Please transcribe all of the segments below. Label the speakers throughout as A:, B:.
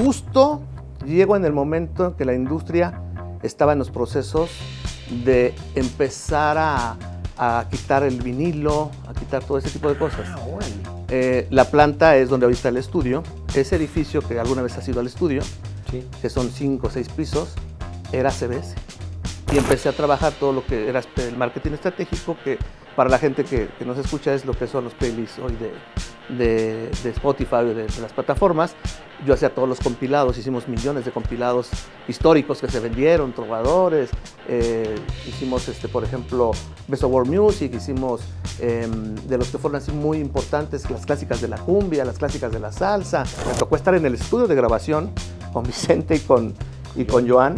A: justo llego en el momento en que la industria estaba en los procesos de empezar a quitar el vinilo, a quitar todo ese tipo de cosas. La planta es donde ahorita está el estudio. Ese edificio que alguna vez ha sido el estudio,
B: Sí.
A: que son 5 o 6 pisos, era CBS. Y empecé a trabajar todo lo que era el marketing estratégico, que para la gente que nos escucha es lo que son los playlists hoy de Spotify, de las plataformas. Yo hacía todos los compilados, hicimos millones de compilados históricos que se vendieron, trovadores, hicimos, por ejemplo, Best of World Music, hicimos de los que fueron así muy importantes, las clásicas de la cumbia, las clásicas de la salsa. Me tocó estar en el estudio de grabación con Vicente y con Joan,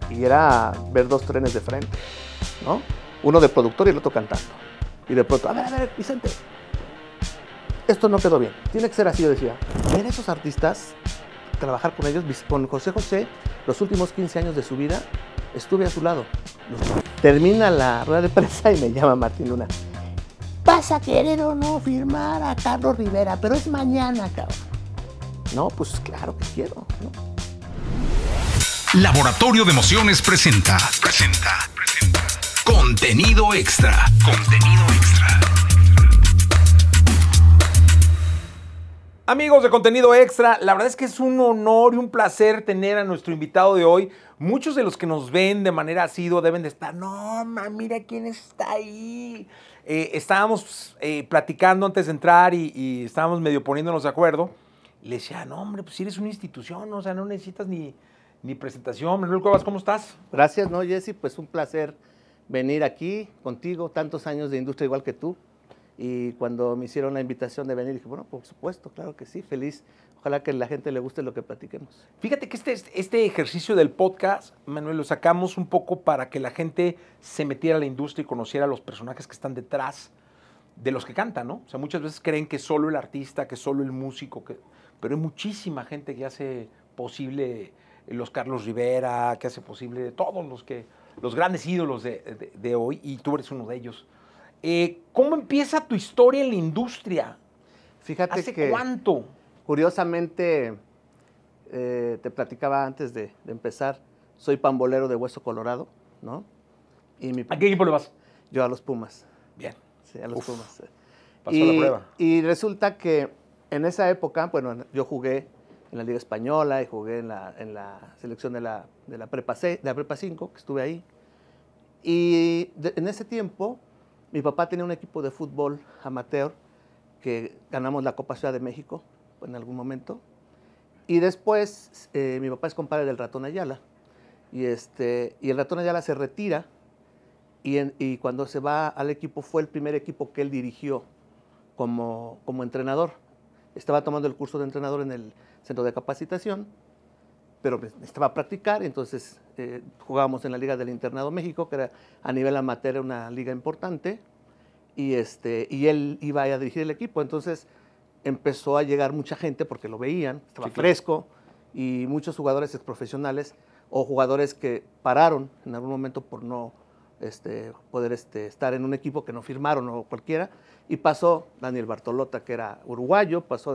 A: y era ver dos trenes de frente, ¿no? Uno de productor y el otro cantando. Y de pronto, a ver, Vicente, esto no quedó bien, tiene que ser así. Yo decía, ver a esos artistas, trabajar con ellos, con José José, los últimos 15 años de su vida, estuve a su lado. Termina la rueda de prensa y me llama Martín Luna. ¿Vas a querer o no firmar a Carlos Rivera? Pero es mañana, cabrón. No, pues claro que quiero, ¿no?
C: Laboratorio de Emociones presenta. Contenido extra.
B: Amigos de Contenido Extra, la verdad es que es un honor y un placer tener a nuestro invitado de hoy. Muchos de los que nos ven de manera asidua deben de estar, no, mira quién está ahí. Estábamos platicando antes de entrar y estábamos medio poniéndonos de acuerdo. Le decía, no, hombre, pues si eres una institución, o sea, no necesitas ni presentación. Manuel Cuevas, ¿cómo estás?
A: Gracias, ¿no, Jesse? Pues un placer venir aquí contigo, tantos años de industria igual que tú. Y cuando me hicieron la invitación de venir, dije, bueno, por supuesto, claro que sí, feliz. Ojalá que a la gente le guste lo que platiquemos.
B: Fíjate que este ejercicio del podcast, Manuel, lo sacamos un poco para que la gente se metiera a la industria y conociera a los personajes que están detrás de los que cantan, ¿no? O sea, muchas veces creen que solo el artista, que solo el músico, pero hay muchísima gente que hace posible los Carlos Rivera, que hace posible todos los grandes ídolos de hoy, y tú eres uno de ellos. ¿Cómo empieza tu historia en la industria?
A: Fíjate
B: ¿Hace
A: que,
B: cuánto?
A: Curiosamente, te platicaba antes de empezar, soy pambolero de Hueso Colorado, ¿no?
B: ¿A qué equipo le vas?
A: Yo a los Pumas.
B: Bien.
A: Sí, a los Pumas.
B: Pasó la prueba.
A: Y resulta que en esa época, bueno, yo jugué en la Liga Española y jugué en la selección de la Prepa 5, que estuve ahí. Y en ese tiempo, mi papá tenía un equipo de fútbol amateur que ganamos la Copa Ciudad de México en algún momento. Y después, mi papá es compadre del Ratón Ayala. Y el Ratón Ayala se retira y cuando se va al equipo, fue el primer equipo que él dirigió como entrenador. Estaba tomando el curso de entrenador en el centro de capacitación, pero necesitaba practicar, y entonces jugábamos en la Liga del Internado México, que era a nivel amateur una liga importante, y él iba a dirigir el equipo. Entonces empezó a llegar mucha gente porque lo veían, estaba fresco, y muchos jugadores profesionales o jugadores que pararon en algún momento por no poder estar en un equipo, que no firmaron o cualquiera, y pasó Daniel Bartolota, que era uruguayo, pasó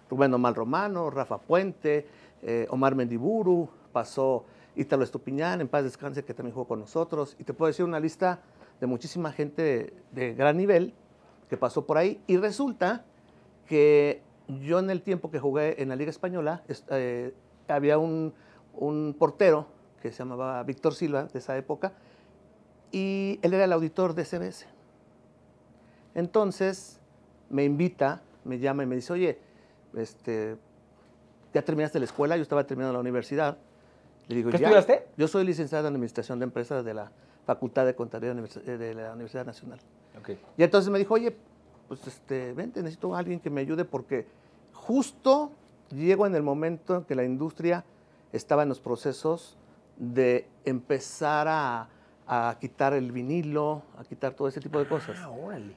A: Rubén Omar Romano, Rafa Puente, Omar Mendiburu, pasó Ítalo Estupiñán, en paz descanse, que también jugó con nosotros, y te puedo decir una lista de muchísima gente de gran nivel que pasó por ahí. Y resulta que yo, en el tiempo que jugué en la Liga Española, había un portero que se llamaba Víctor Silva, de esa época, y él era el auditor de CBS. Entonces me invita, me llama y me dice, oye, ¿ya terminaste la escuela? Yo estaba terminando la universidad. Le digo,
B: ¿Qué estudiaste?
A: Yo soy licenciado en Administración de Empresas de la Facultad de Contaduría de la Universidad Nacional.
B: Okay.
A: Y entonces me dijo, oye, pues vente, necesito a alguien que me ayude, porque justo llego en el momento en que la industria estaba en los procesos de empezar a quitar el vinilo, a quitar todo ese tipo de cosas.
B: Órale.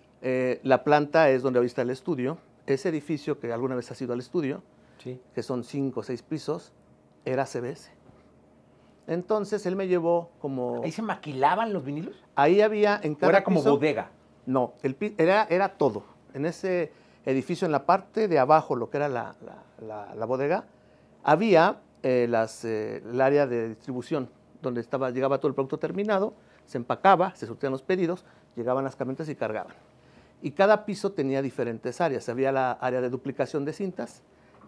A: La planta es donde hoy está el estudio. Ese edificio que alguna vez ha sido el estudio,
B: Sí.
A: que son 5 o 6 pisos, era CBS. Entonces él me llevó como...
B: ¿Ahí se maquilaban los vinilos?
A: Ahí había en cada
B: ¿O era como
A: piso,
B: bodega?
A: No, era todo. En ese edificio, en la parte de abajo, lo que era la bodega, Había el área de distribución, donde llegaba todo el producto terminado, se empacaba, se surtían los pedidos, llegaban las camionetas y cargaban. Y cada piso tenía diferentes áreas. Había la área de duplicación de cintas,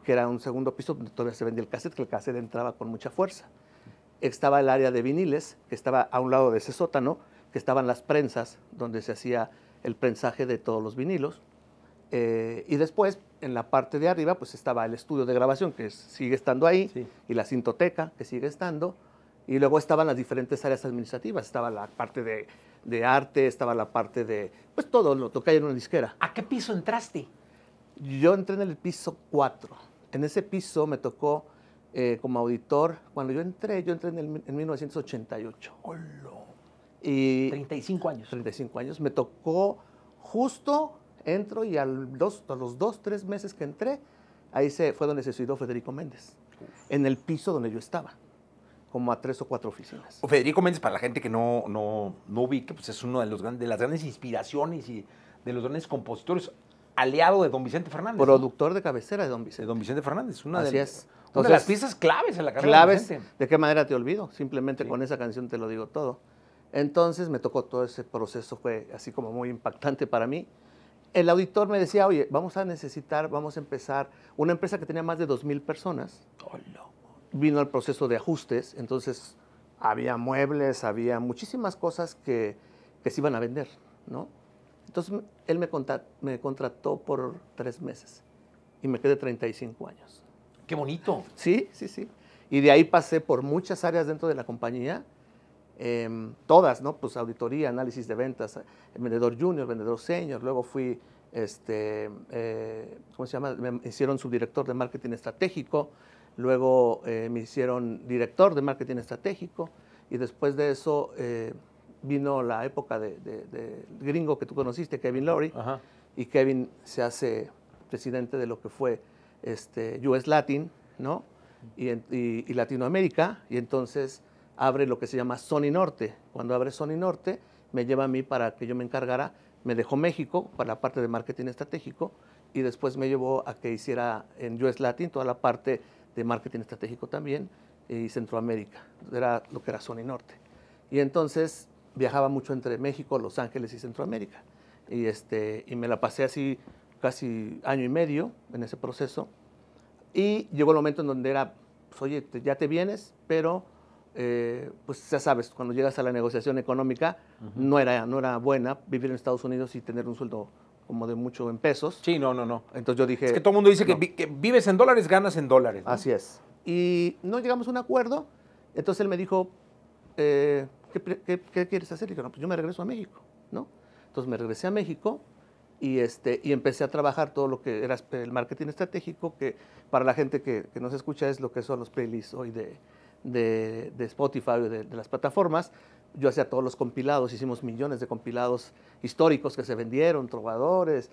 A: que era un segundo piso donde todavía se vendía el cassette, que el cassette entraba con mucha fuerza. Estaba el área de viniles, que estaba a un lado de ese sótano, que estaban las prensas, donde se hacía el prensaje de todos los vinilos. Y después, en la parte de arriba, pues estaba el estudio de grabación, que sigue estando ahí,
B: Sí.
A: y la cintoteca, que sigue estando. Y luego estaban las diferentes áreas administrativas. Estaba la parte de arte, estaba la parte de, pues todo lo que hay en una disquera.
B: ¿A qué piso entraste?
A: Yo entré en el piso 4. En ese piso me tocó como auditor. Cuando yo entré en 1988.
B: ¡Hola!
A: Y
B: 35 años.
A: 35 años. Me tocó justo, entro y a los 2, 3 meses que entré, ahí fue donde se suicidó Federico Méndez. En el piso donde yo estaba, como a 3 o 4 oficinas.
B: Federico Méndez, para la gente que no ubique, pues es uno de las grandes inspiraciones y de los grandes compositores, aliado de don Vicente Fernández.
A: Productor de cabecera de don
B: De
A: Vicente.
B: don Vicente Fernández. Una
A: Así
B: de,
A: es.
B: Una de
A: Entonces,
B: las piezas claves en la carrera
A: claves,
B: de Vicente.
A: ¿de qué manera te olvido? Simplemente
B: Sí.
A: con esa canción te lo digo todo. Entonces me tocó todo ese proceso, fue así como muy impactante para mí. El auditor me decía, oye, vamos a empezar, una empresa que tenía más de 2,000 personas,
B: ¡Hola!
A: vino el proceso de ajustes, entonces había muebles, había muchísimas cosas que se iban a vender, ¿no? Entonces él me contrató por 3 meses y me quedé 35 años.
B: ¡Qué bonito!
A: Sí, sí, sí. Y de ahí pasé por muchas áreas dentro de la compañía, todas, ¿no? Pues auditoría, análisis de ventas, vendedor junior, vendedor senior, luego fui, ¿cómo se llama? Me hicieron subdirector de marketing estratégico, luego me hicieron director de marketing estratégico y después de eso vino la época del gringo que tú conociste, Kevin Lowry,
B: Ajá.
A: y Kevin se hace presidente de lo que fue US Latin, ¿no? Y Latinoamérica, y entonces abre lo que se llama Sony Norte. Cuando abre Sony Norte, me lleva a mí para que yo me encargara, me dejó México para la parte de marketing estratégico, y después me llevó a que hiciera en US Latin toda la parte de marketing estratégico también, y Centroamérica, era lo que era Sony Norte. Y entonces viajaba mucho entre México, Los Ángeles y Centroamérica, y me la pasé así casi año y medio en ese proceso, y llegó el momento en donde era, pues, oye, ya te vienes, pero pues ya sabes, cuando llegas a la negociación económica, no era buena vivir en Estados Unidos y tener un sueldo como de mucho en pesos.
B: Sí, no.
A: Entonces yo dije...
B: Es que todo el mundo dice
A: no.
B: que vives en dólares, ganas en dólares, ¿no?
A: Así es. Y no llegamos a un acuerdo, entonces él me dijo, ¿qué quieres hacer? Y dije, no, pues yo me regreso a México, ¿no? Entonces me regresé a México y empecé a trabajar todo lo que era el marketing estratégico, que para la gente que nos escucha es lo que son los playlists hoy de Spotify o de las plataformas. Yo hacía todos los compilados, hicimos millones de compilados históricos que se vendieron, trovadores,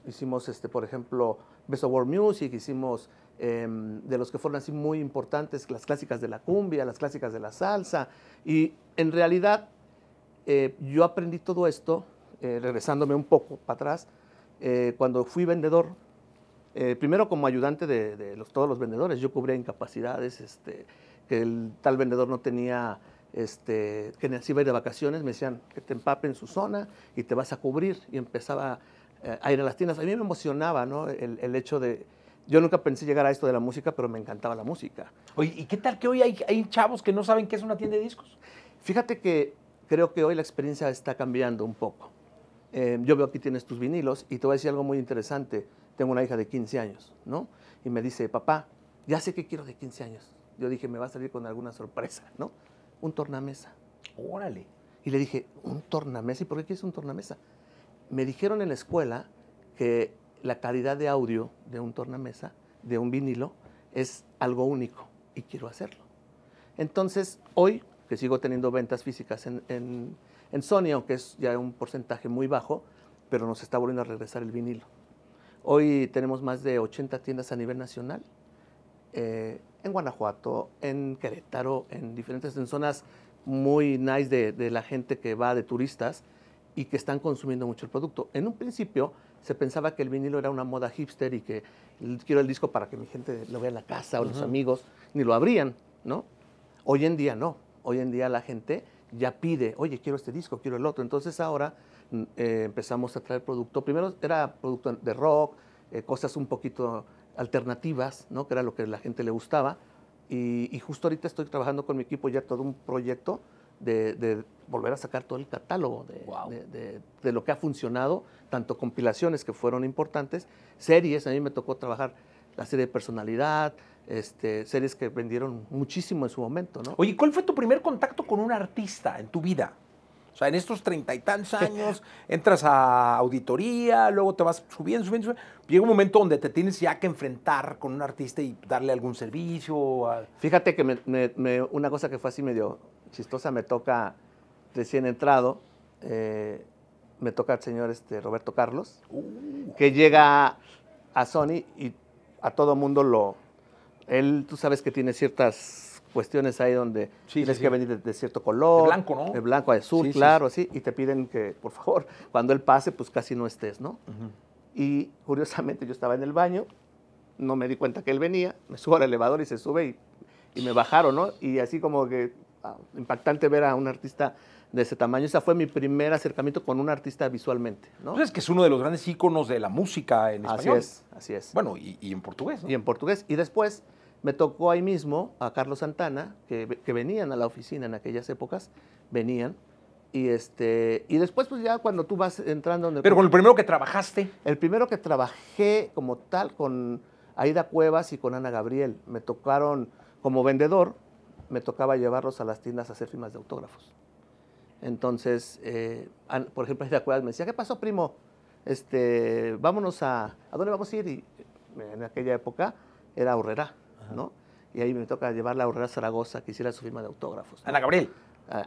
A: hicimos, por ejemplo, Best of World Music, hicimos de los que fueron así muy importantes, las clásicas de la cumbia, las clásicas de la salsa, y en realidad yo aprendí todo esto, regresándome un poco para atrás, cuando fui vendedor, primero como ayudante de todos los vendedores. Yo cubría incapacidades, que el tal vendedor no tenía, que se iba a ir de vacaciones, me decían que te empape en su zona y te vas a cubrir, y empezaba a ir a las tiendas. A mí me emocionaba, ¿no? El hecho de... Yo nunca pensé llegar a esto de la música, pero me encantaba la música.
B: Oye, ¿y qué tal que hoy hay chavos que no saben qué es una tienda de discos?
A: Fíjate que creo que hoy la experiencia está cambiando un poco. Yo veo aquí tienes tus vinilos y te voy a decir algo muy interesante. Tengo una hija de 15 años, ¿no? Y me dice, papá, ya sé qué quiero de 15 años. Yo dije, me va a salir con alguna sorpresa, ¿no? Un tornamesa.
B: Órale.
A: Y le dije, ¿un tornamesa? ¿Y por qué quieres un tornamesa? Me dijeron en la escuela que la calidad de audio de un tornamesa, de un vinilo, es algo único y quiero hacerlo. Entonces, hoy, que sigo teniendo ventas físicas en Sony, aunque es ya un porcentaje muy bajo, pero nos está volviendo a regresar el vinilo. Hoy tenemos más de 80 tiendas a nivel nacional, en Guanajuato, en Querétaro, en zonas muy nice de la gente que va de turistas y que están consumiendo mucho el producto. En un principio se pensaba que el vinilo era una moda hipster y que quiero el disco para que mi gente lo vea en la casa o los amigos, ni lo abrían, ¿no? Hoy en día no. Hoy en día la gente ya pide, oye, quiero este disco, quiero el otro. Entonces ahora empezamos a traer producto. Primero era producto de rock, cosas un poquito alternativas, ¿no? Que era lo que a la gente le gustaba. Y justo ahorita estoy trabajando con mi equipo ya todo un proyecto de volver a sacar todo el catálogo de lo que ha funcionado, tanto compilaciones que fueron importantes, series. A mí me tocó trabajar la serie de Personalidad, series que vendieron muchísimo en su momento, ¿no?
B: Oye, ¿cuál fue tu primer contacto con un artista en tu vida? O sea, en estos 30 y tantos años, entras a auditoría, luego te vas subiendo. Llega un momento donde te tienes ya que enfrentar con un artista y darle algún servicio.
A: Fíjate que una cosa que fue así medio chistosa, me toca recién entrado, me toca el señor Roberto Carlos, que llega a Sony y a todo mundo él, tú sabes que tiene ciertas cuestiones ahí donde tienes que venir de cierto color.
B: De blanco, ¿no?
A: De blanco a azul, claro, así, y te piden que, por favor, cuando él pase, pues casi no estés, ¿no? Y curiosamente yo estaba en el baño, no me di cuenta que él venía, me subo al elevador y se sube y me bajaron, ¿no? Y así como que impactante ver a un artista de ese tamaño. Ese fue mi primer acercamiento con un artista visualmente, ¿no?
B: Pues es que es uno de los grandes íconos de la música en español.
A: Así es.
B: Bueno, y en portugués, ¿no?
A: Y en portugués. Y después me tocó ahí mismo a Carlos Santana, que venían a la oficina en aquellas épocas, venían. Y después, pues ya cuando tú vas entrando...
B: Pero con el primero que trabajaste.
A: El primero que trabajé como tal con Aida Cuevas y con Ana Gabriel. Me tocaron como vendedor, me tocaba llevarlos a las tiendas a hacer firmas de autógrafos. Entonces, por ejemplo, Aida Cuevas me decía, ¿qué pasó, primo? Vámonos ¿a dónde vamos a ir? Y en aquella época era Aurrerá, ¿no? Y ahí me toca llevarla a Aurrerá Zaragoza, que hiciera su firma de autógrafos, ¿no?
B: Ana Gabriel.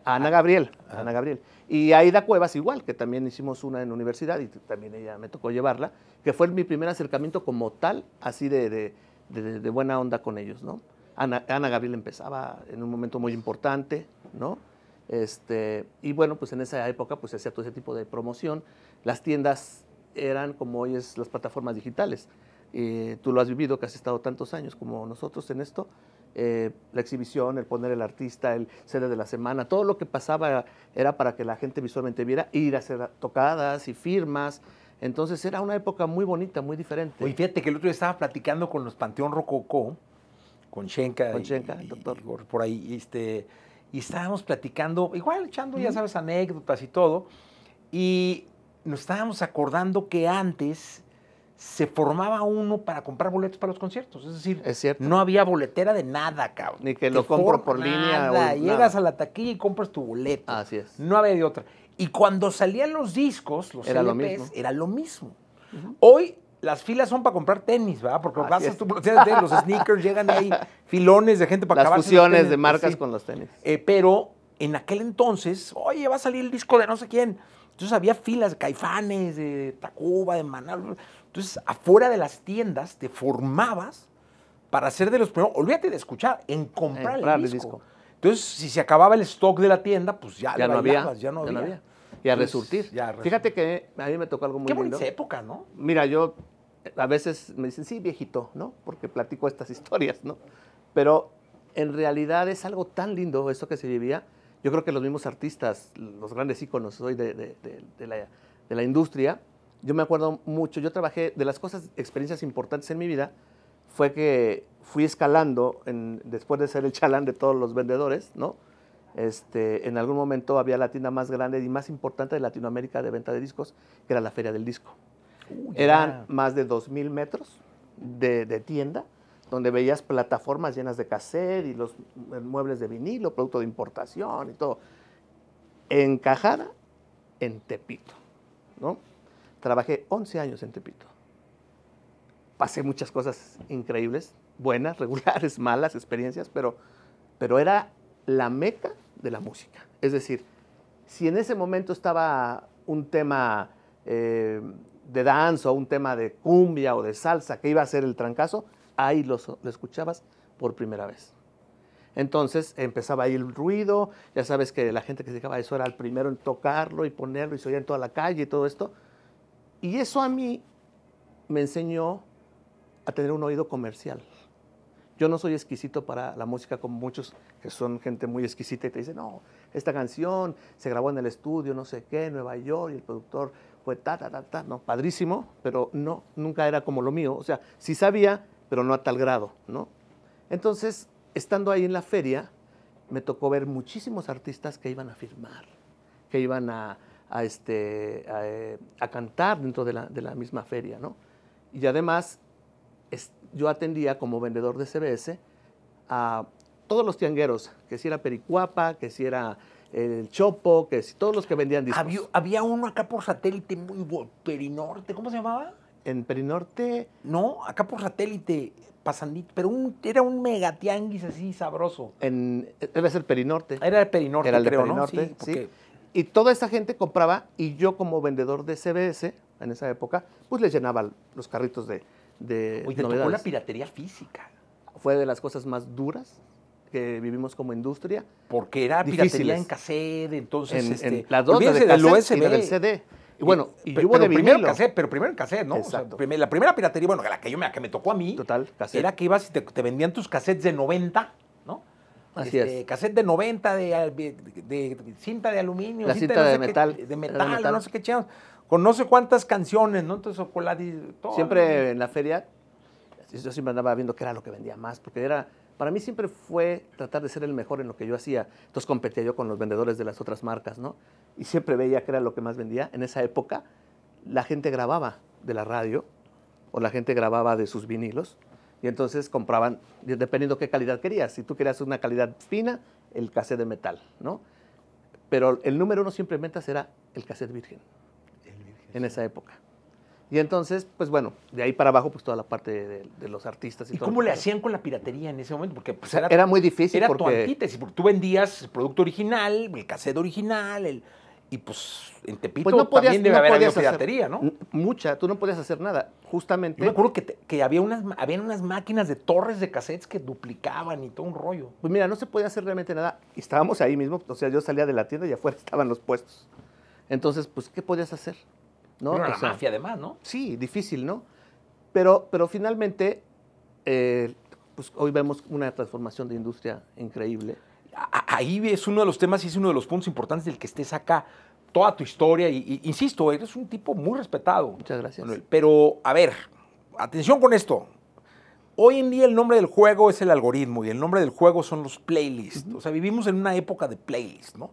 A: Ana Gabriel, Ana Gabriel. Y Aida Cuevas igual, que también hicimos una en universidad y también ella me tocó llevarla, que fue mi primer acercamiento como tal, así de buena onda con ellos, ¿no? Ana Gabriel empezaba en un momento muy importante, ¿no? Y bueno, pues en esa época pues se hacía todo ese tipo de promoción. Las tiendas eran como hoy es las plataformas digitales. Tú lo has vivido, que has estado tantos años como nosotros en esto. La exhibición, el poner el artista, el sede de la semana, todo lo que pasaba era para que la gente visualmente viera, ir a hacer tocadas y firmas. Entonces era una época muy bonita, muy diferente.
B: Oye, fíjate que el otro día estaba platicando con los Panteón Rococó, con Shenka,
A: el doctor.
B: Y por ahí, y estábamos platicando, igual echando, ya sabes, anécdotas y todo, y nos estábamos acordando que antes se formaba uno para comprar boletos para los conciertos. Es decir, no había boletera de nada, cabrón.
A: Ni que lo compro por línea.
B: Nada. Llegas a la taquilla y compras tu boleto.
A: Así es.
B: No había de otra. Y cuando salían los discos, los LPs, era lo mismo. Hoy las filas son para comprar tenis, ¿verdad? Porque vas a tu boletera de tenis, los sneakers, llegan ahí filones de gente para acabar.
A: Las fusiones de marcas con los tenis.
B: Pero en aquel entonces, oye, va a salir el disco de no sé quién. Entonces había filas de Caifanes, de Tacuba, de Maná. Entonces, afuera de las tiendas te formabas para ser de los primeros, olvídate de escuchar, en comprar el disco. Entonces, si se acababa el stock de la tienda, pues ya no había.
A: Y a resurtir. Fíjate que a mí me tocó algo muy lindo.
B: Qué bonita época, ¿no?
A: Mira, yo a veces me dicen, sí, viejito, ¿no? Porque platico estas historias, ¿no? Pero en realidad es algo tan lindo esto que se vivía. Yo creo que los mismos artistas, los grandes íconos hoy de la industria, yo me acuerdo mucho, yo trabajé, de las experiencias importantes en mi vida, fue que fui escalando, después de ser el chalán de todos los vendedores, ¿no? En algún momento había la tienda más grande y más importante de Latinoamérica de venta de discos, que era la Feria del Disco. Eran más de 2,000 metros de tienda, donde veías plataformas llenas de cassette y los muebles de vinilo, producto de importación y todo, encajada en Tepito, ¿no? Trabajé 11 años en Tepito. Pasé muchas cosas increíbles, buenas, regulares, malas experiencias, pero era la meca de la música. Es decir, si en ese momento estaba un tema de danza o un tema de cumbia o de salsa que iba a ser el trancazo, ahí lo escuchabas por primera vez. Entonces empezaba ahí el ruido, ya sabes que la gente que se dedicaba a eso era el primero en tocarlo y ponerlo y se oía en toda la calle y todo esto. Y eso a mí me enseñó a tener un oído comercial. Yo no soy exquisito para la música como muchos que son gente muy exquisita y te dicen, no, esta canción se grabó en el estudio, no sé qué, en Nueva York, y el productor fue ta. No, padrísimo, pero no, nunca era como lo mío. O sea, sí sabía, pero no a tal grado, ¿no? Entonces, estando ahí en la feria, me tocó ver muchísimos artistas que iban a firmar, que iban a cantar dentro de la misma feria, ¿no? Y además, yo atendía como vendedor de CBS a todos los tiangueros, que si era Pericuapa, que si era el Chopo, que si todos los que vendían discos.
B: Había uno acá por satélite, Perinorte, ¿cómo se llamaba?
A: En Perinorte.
B: No, acá por satélite, pasandito, pero era un mega tianguis así sabroso.
A: Debe ser Perinorte.
B: Era el Perinorte,
A: era el de
B: creo,
A: Perinorte,
B: ¿no? Sí,
A: sí. Y toda esa gente compraba, y yo como vendedor de CBS, en esa época, pues les llenaba los carritos de
B: Oye, te tocó la piratería física.
A: Fue de las cosas más duras que vivimos como industria.
B: Porque era piratería en cassette, entonces...
A: las dos, la de
B: del
A: cassette
B: USB.
A: y la del CD. Y bueno, y
B: pero
A: hubo de
B: primero
A: vinilo.
B: pero primero en cassette, ¿no?
A: Exacto.
B: O sea, la primera piratería, bueno, la que me tocó a mí,
A: total, cassette.
B: era que ibas y te vendían tus cassettes de 90, ¿no?
A: Así es.
B: Cassette de 90 de cinta de aluminio.
A: La cinta de metal.
B: De metal, no sé qué chingados. Con no sé cuántas canciones, ¿no? Entonces, todo.
A: Siempre en la feria, yo siempre andaba viendo qué era lo que vendía más, porque para mí siempre fue tratar de ser el mejor en lo que yo hacía. Entonces competía yo con los vendedores de las otras marcas, ¿no? Y siempre veía qué era lo que más vendía. En esa época, la gente grababa de la radio o la gente grababa de sus vinilos y entonces compraban, dependiendo qué calidad querías. Si tú querías una calidad fina, el cassette de metal, ¿no? Pero el número uno siempre en ventas era el cassette virgen. En esa época. Y entonces, pues bueno, de ahí para abajo, pues toda la parte de los artistas.
B: ¿Y cómo le hacían con la piratería en ese momento? Porque pues,
A: era muy difícil.
B: Era tu antítesis, porque tú vendías el producto original, el cassette original, y pues en Tepito
A: pues
B: también debe haber habido piratería, ¿no?
A: Mucha, tú no podías hacer nada. Justamente.
B: Yo me acuerdo que había unas máquinas de torres de cassettes que duplicaban y todo un rollo.
A: Pues mira, no se podía hacer realmente nada. Y estábamos ahí mismo, o sea, yo salía de la tienda y afuera estaban los puestos. Entonces, pues, ¿qué podías hacer? ¿No?
B: Era la mafia además, ¿no?
A: Sí, difícil, ¿no? Pero finalmente, pues hoy vemos una transformación de industria increíble.
B: Ahí es uno de los temas y es uno de los puntos importantes del que estés acá. Toda tu historia, y insisto, eres un tipo muy respetado.
A: Muchas gracias.
B: Manuel. Pero, a ver, atención con esto. Hoy en día el nombre del juego es el algoritmo y el nombre del juego son los playlists. O sea, vivimos en una época de playlists, ¿no?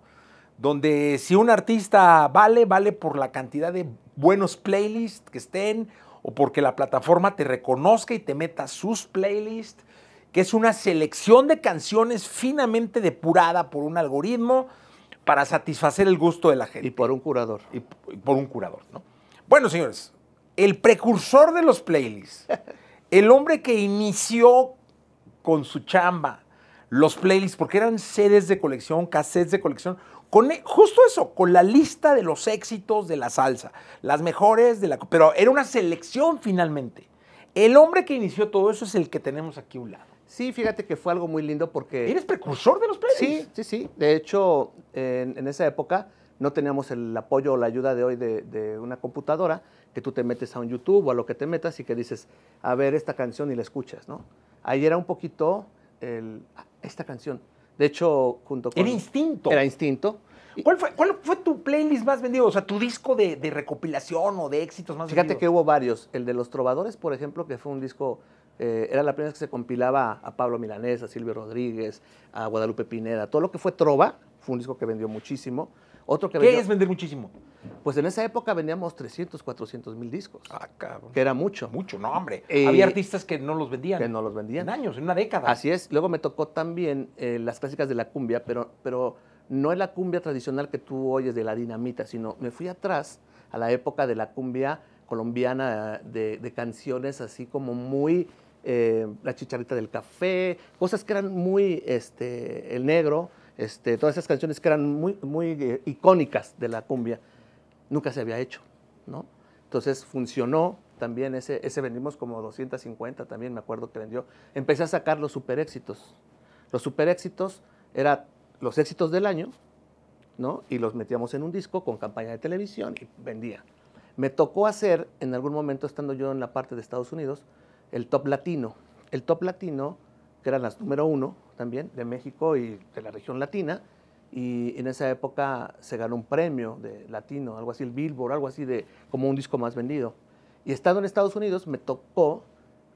B: Donde si un artista vale por la cantidad de buenos playlists que estén o porque la plataforma te reconozca y te meta sus playlists, que es una selección de canciones finamente depurada por un algoritmo para satisfacer el gusto de la gente.
A: Y por un curador.
B: Y por un curador, ¿no? Bueno, señores, el precursor de los playlists, el hombre que inició con su chamba los playlists, porque eran CDs de colección, cassettes de colección, justo eso, con la lista de los éxitos de la salsa, las mejores pero era una selección finalmente. El hombre que inició todo eso es el que tenemos aquí a un lado.
A: Sí, fíjate que fue algo muy lindo porque...
B: ¿Eres precursor de los playlists?
A: Sí. De hecho, en esa época no teníamos el apoyo o la ayuda de hoy de una computadora, que tú te metes a un YouTube o a lo que te metas y que dices, a ver esta canción y la escuchas, ¿no? Ahí era un poquito esta canción. De hecho, junto con...
B: Era instinto.
A: Era instinto.
B: ¿Cuál fue tu playlist más vendido? O sea, tu disco de recopilación o de éxitos más vendidos.
A: Fíjate que hubo varios. El de Los Trovadores, por ejemplo, que fue un disco, era la primera vez que se compilaba a Pablo Milanés, a Silvio Rodríguez, a Guadalupe Pineda. Todo lo que fue trova fue un disco que vendió muchísimo. Otro que
B: ¿Qué es vender muchísimo?
A: Pues en esa época vendíamos 300, 400 mil discos.
B: Ah, cabrón.
A: Que era mucho.
B: Mucho, no, hombre. Había artistas que no los vendían.
A: Que no los vendían.
B: En años, en una década.
A: Así es. Luego me tocó también las clásicas de la cumbia, pero no es la cumbia tradicional que tú oyes de la dinamita, sino me fui atrás a la época de la cumbia colombiana, de canciones así como muy, La Chicharrita del Café, cosas que eran muy, El Negro, todas esas canciones que eran muy, muy icónicas de la cumbia, nunca se había hecho, ¿no? Entonces funcionó también, ese vendimos como 250 también, me acuerdo que vendió. Empecé a sacar los super éxitos. Los super éxitos eran los éxitos del año, ¿no? Y los metíamos en un disco con campaña de televisión y vendía. Me tocó hacer, en algún momento, estando yo en la parte de Estados Unidos, el Top Latino. El Top Latino, que eran las número 1 también, de México y de la región latina, y en esa época se ganó un premio de latino, algo así, el Billboard, algo así, de como un disco más vendido. Y estando en Estados Unidos, me tocó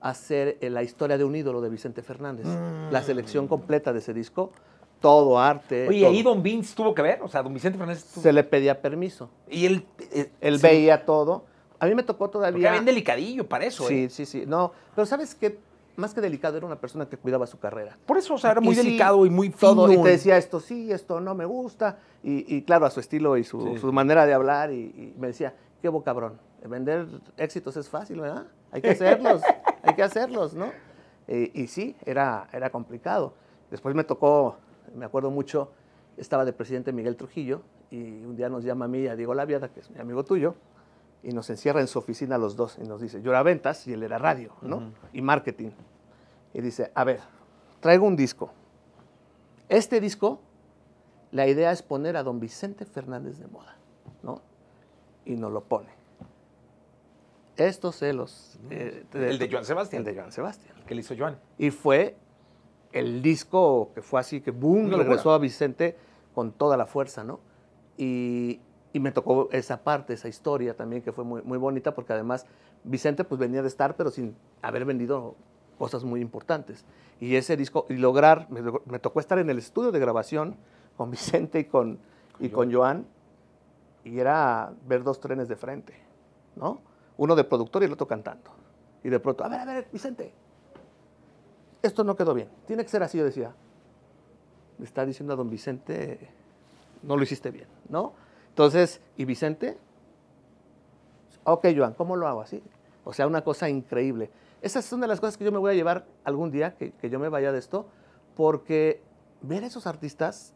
A: hacer la historia de un ídolo de Vicente Fernández, la selección completa de ese disco, todo arte.
B: Oye,
A: todo.
B: ahí Don Vince tuvo que ver, o sea, Don Vicente Fernández tuvo...
A: Se le pedía permiso.
B: Y él...
A: Él veía todo. A mí me tocó
B: Porque
A: todavía...
B: era bien delicadillo para eso,
A: Sí, sí, sí. No, pero ¿sabes qué? Más que delicado, era una persona que cuidaba su carrera.
B: Por eso, o sea, era muy
A: Y sí,
B: delicado y muy fino.
A: todo, y te decía esto sí, esto no me gusta. Y claro, a su estilo y su manera de hablar. Y me decía, qué bo cabrón, vender éxitos es fácil, ¿verdad? Hay que hacerlos, hay que hacerlos, ¿no? Y sí, era complicado. Después me tocó, me acuerdo mucho, estaba de presidente Miguel Trujillo, y un día nos llama a mí y a Diego Laviada, que es mi amigo tuyo, y nos encierra en su oficina los dos, y nos dice, yo era ventas y él era radio, ¿no? Y marketing. Y dice, a ver, traigo un disco. Este disco, la idea es poner a don Vicente Fernández de moda, ¿no? Y nos lo pone. Estos celos.
B: El de Joan Sebastián.
A: El de Joan Sebastián.
B: Que le hizo Joan.
A: Y fue el disco que fue así, que boom,
B: Una
A: regresó
B: locura.
A: a Vicente con toda la fuerza, ¿no? Y me tocó esa parte, esa historia también, que fue muy, muy bonita, porque además Vicente pues venía de estar, pero sin haber vendido cosas muy importantes. Y ese disco, y lograr, me tocó estar en el estudio de grabación con Vicente y con Joan, y era ver dos trenes de frente, ¿no? Uno de productor y el otro cantando. Y de pronto, a ver, Vicente, esto no quedó bien, tiene que ser así, yo decía. Le está diciendo a don Vicente, no lo hiciste bien, ¿no? Entonces, ¿y Vicente? Ok, Joan, ¿cómo lo hago así? O sea, una cosa increíble. Esas son de las cosas que yo me voy a llevar algún día, que yo me vaya de esto, porque ver a esos artistas,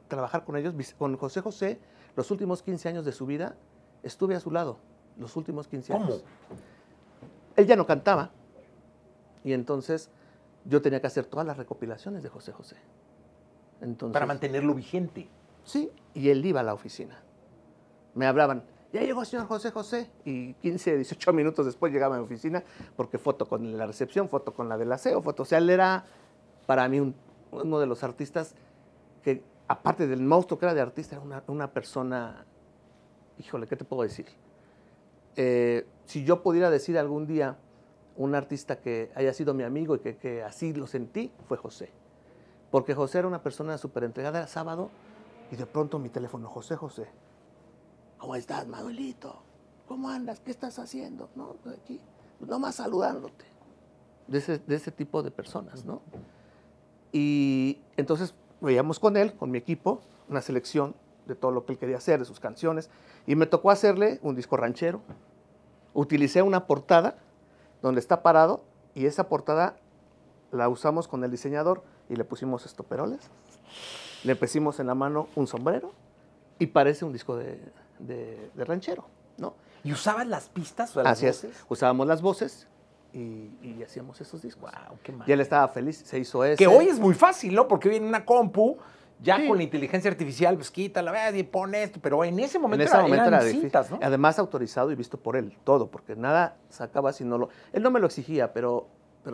A: trabajar con ellos, con José José, los últimos 15 años de su vida, estuve a su lado, los últimos 15 años.
B: ¿Cómo?
A: Él ya no cantaba, y entonces yo tenía que hacer todas las recopilaciones de José José. Entonces,
B: Para mantenerlo vigente.
A: sí, y él iba a la oficina. Me hablaban, ya llegó el señor José José, y 15, 18 minutos después llegaba a mi oficina, porque foto con la recepción, foto con la del aseo, foto. O sea, él era para mí uno de los artistas que, aparte del monstruo que era de artista, era una persona, híjole, ¿qué te puedo decir? Si yo pudiera decir algún día un artista que haya sido mi amigo y que así lo sentí, fue José. Porque José era una persona súper entregada, era sábado, y de pronto mi teléfono, José, ¿cómo estás, Manuelito? ¿Cómo andas? ¿Qué estás haciendo? ¿No? Aquí, nomás saludándote. De ese tipo de personas, ¿no? Y entonces veíamos con él, con mi equipo, una selección de todo lo que él quería hacer, de sus canciones, y me tocó hacerle un disco ranchero. Utilicé una portada donde está parado, y esa portada la usamos con el diseñador y le pusimos estoperoles, le pusimos en la mano un sombrero y parece un disco de ranchero, ¿no?
B: ¿Y usaban las pistas? O sea, las
A: Así es,
B: voces?
A: usábamos las voces y hacíamos esos discos.
B: Wow, qué mal.
A: Y él estaba feliz, se hizo ese.
B: Que hoy es muy fácil, ¿no? Porque hoy en una compu, ya
A: Sí.
B: con la inteligencia artificial, pues quítala, y pone esto. Pero en ese momento,
A: era
B: eran
A: difícil.
B: cintas, ¿no?
A: Además autorizado y visto por él, todo, porque nada sacaba si no lo... Él no me lo exigía, pero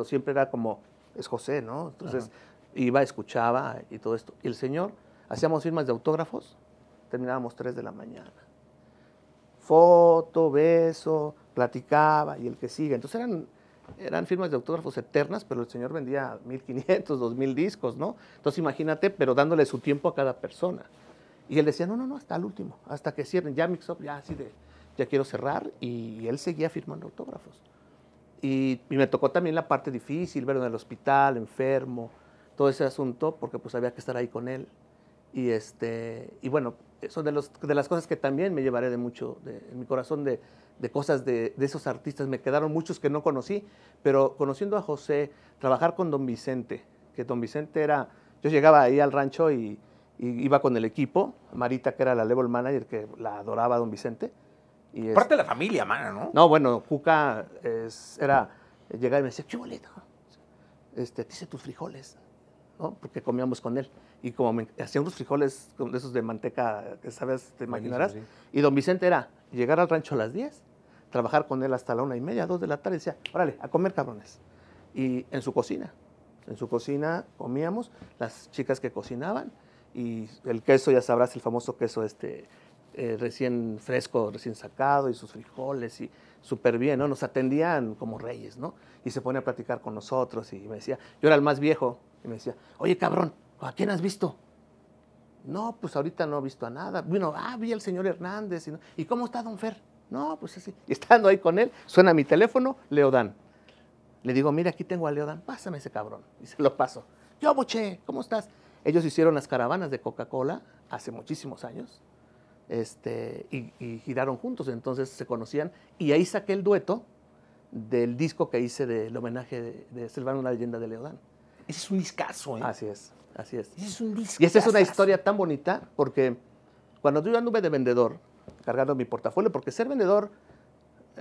A: siempre era como, es José, ¿no? Entonces iba, escuchaba y todo esto. Y el señor, hacíamos firmas de autógrafos, terminábamos 3 de la mañana. Foto, beso, platicaba y el que sigue. Entonces eran firmas de autógrafos eternas, pero el señor vendía 1,500, 2,000 discos, ¿no? Entonces imagínate, pero dándole su tiempo a cada persona. Y él decía, no, hasta el último, hasta que cierren, ya mix up, ya así de, ya quiero cerrar. Y él seguía firmando autógrafos. Y me tocó también la parte difícil, verlo en el hospital, enfermo, todo ese asunto, porque pues había que estar ahí con él. Y bueno, son de las cosas que también me llevaré de mucho, en mi corazón, de cosas de esos artistas. Me quedaron muchos que no conocí, pero conociendo a José, trabajar con don Vicente, que don Vicente era, yo llegaba ahí al rancho y iba con el equipo, Marita, que era la level manager, que la adoraba a don Vicente. Y
B: Parte de la familia, mana, ¿no?
A: no, bueno, Cuca llegaba y me decía, ¿qué boleto? Te hice tus frijoles, ¿no? Porque comíamos con él. Y como me hacía unos frijoles de esos de manteca, que sabes, te imaginarás.
B: Buenísimo,
A: sí. Y don Vicente era llegar al rancho a las 10 trabajar con él hasta la 1:30, 2 de la tarde. Decía, órale, a comer, cabrones. Y en su cocina comíamos, las chicas que cocinaban, y el queso, ya sabrás, el famoso queso recién fresco, recién sacado, y sus frijoles, y súper bien, ¿no? Nos atendían como reyes, ¿no? Y se pone a platicar con nosotros, y me decía, yo era el más viejo, y me decía, oye, cabrón, ¿a quién has visto? No, pues ahorita no he visto a nada. Bueno, vi al señor Hernández. ¿Y cómo está don Fer? No, pues así. Y estando ahí con él, suena mi teléfono, Leodán. Le digo, mira, aquí tengo a Leodán, pásame ese cabrón. Y se lo paso. Yo, Boche, ¿cómo estás? Ellos hicieron las caravanas de Coca-Cola hace muchísimos años, y giraron juntos, entonces se conocían. Y ahí saqué el dueto del disco que hice del homenaje de Silvano, una leyenda de Leodán.
B: Ese es un discazo, ¿eh?
A: Así es, así es.
B: Ese es un discazo.
A: Y esta es una historia tan bonita, porque cuando yo anduve de vendedor, cargando mi portafolio, porque ser vendedor,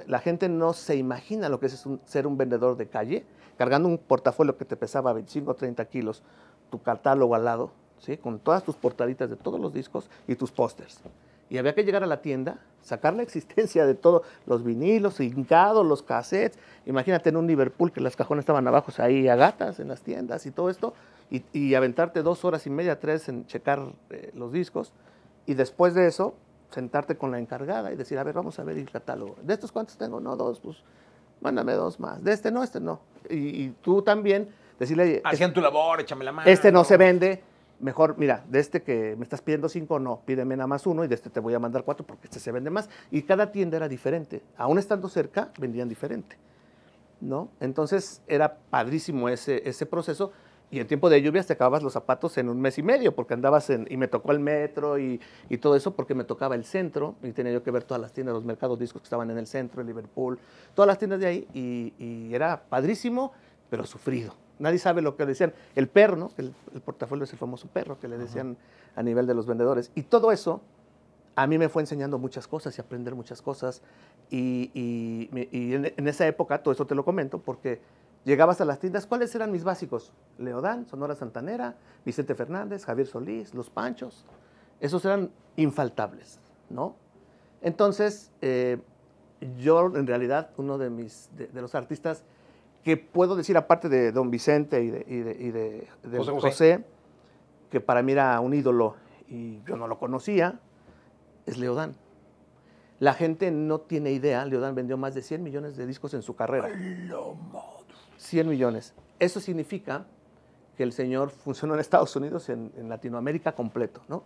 A: la gente no se imagina lo que es ser un vendedor de calle, cargando un portafolio que te pesaba 25 o 30 kilos, tu catálogo al lado, ¿sí? Con todas tus portaditas de todos los discos y tus pósters. Y había que llegar a la tienda, sacar la existencia de todos los vinilos, hincados, los cassettes. Imagínate en un Liverpool que las cajones estaban abajo, ahí a gatas en las tiendas y todo esto, y aventarte 2 horas y media, 3 en checar los discos. Y después de eso, sentarte con la encargada y decir, a ver, vamos a ver el catálogo. ¿De estos cuántos tengo? No, 2, pues mándame 2 más. De este no. Y tú también decirle...
B: Hacían tu labor, échame la mano.
A: Este no se vende. Mejor, mira, de este que me estás pidiendo 5, no, pídeme nada más 1, y de este te voy a mandar 4 porque este se vende más. Y cada tienda era diferente. Aún estando cerca, vendían diferente, ¿no? Entonces era padrísimo ese proceso. Y en tiempo de lluvias te acababas los zapatos en 1 mes y medio, porque andabas y me tocó el metro y todo eso, porque me tocaba el centro, y tenía yo que ver todas las tiendas, los mercados discos que estaban en el centro, en Liverpool, todas las tiendas de ahí, y era padrísimo, pero sufrido. Nadie sabe lo que decían. El perro, ¿no? El portafolio es el famoso perro que le decían a nivel de los vendedores. Y todo eso a mí me fue enseñando muchas cosas y aprender muchas cosas. Y en esa época, todo eso te lo comento, porque llegabas a las tiendas, ¿cuáles eran mis básicos? Leodán, Sonora Santanera, Vicente Fernández, Javier Solís, Los Panchos. Esos eran infaltables, ¿no? Entonces, yo en realidad, uno de los artistas que puedo decir, aparte de don Vicente y de José, que para mí era un ídolo y yo no lo conocía, es Leodán. La gente no tiene idea, Leodán vendió más de 100 millones de discos en su carrera. 100 millones. Eso significa que el señor funcionó en Estados Unidos, en Latinoamérica completo, ¿no?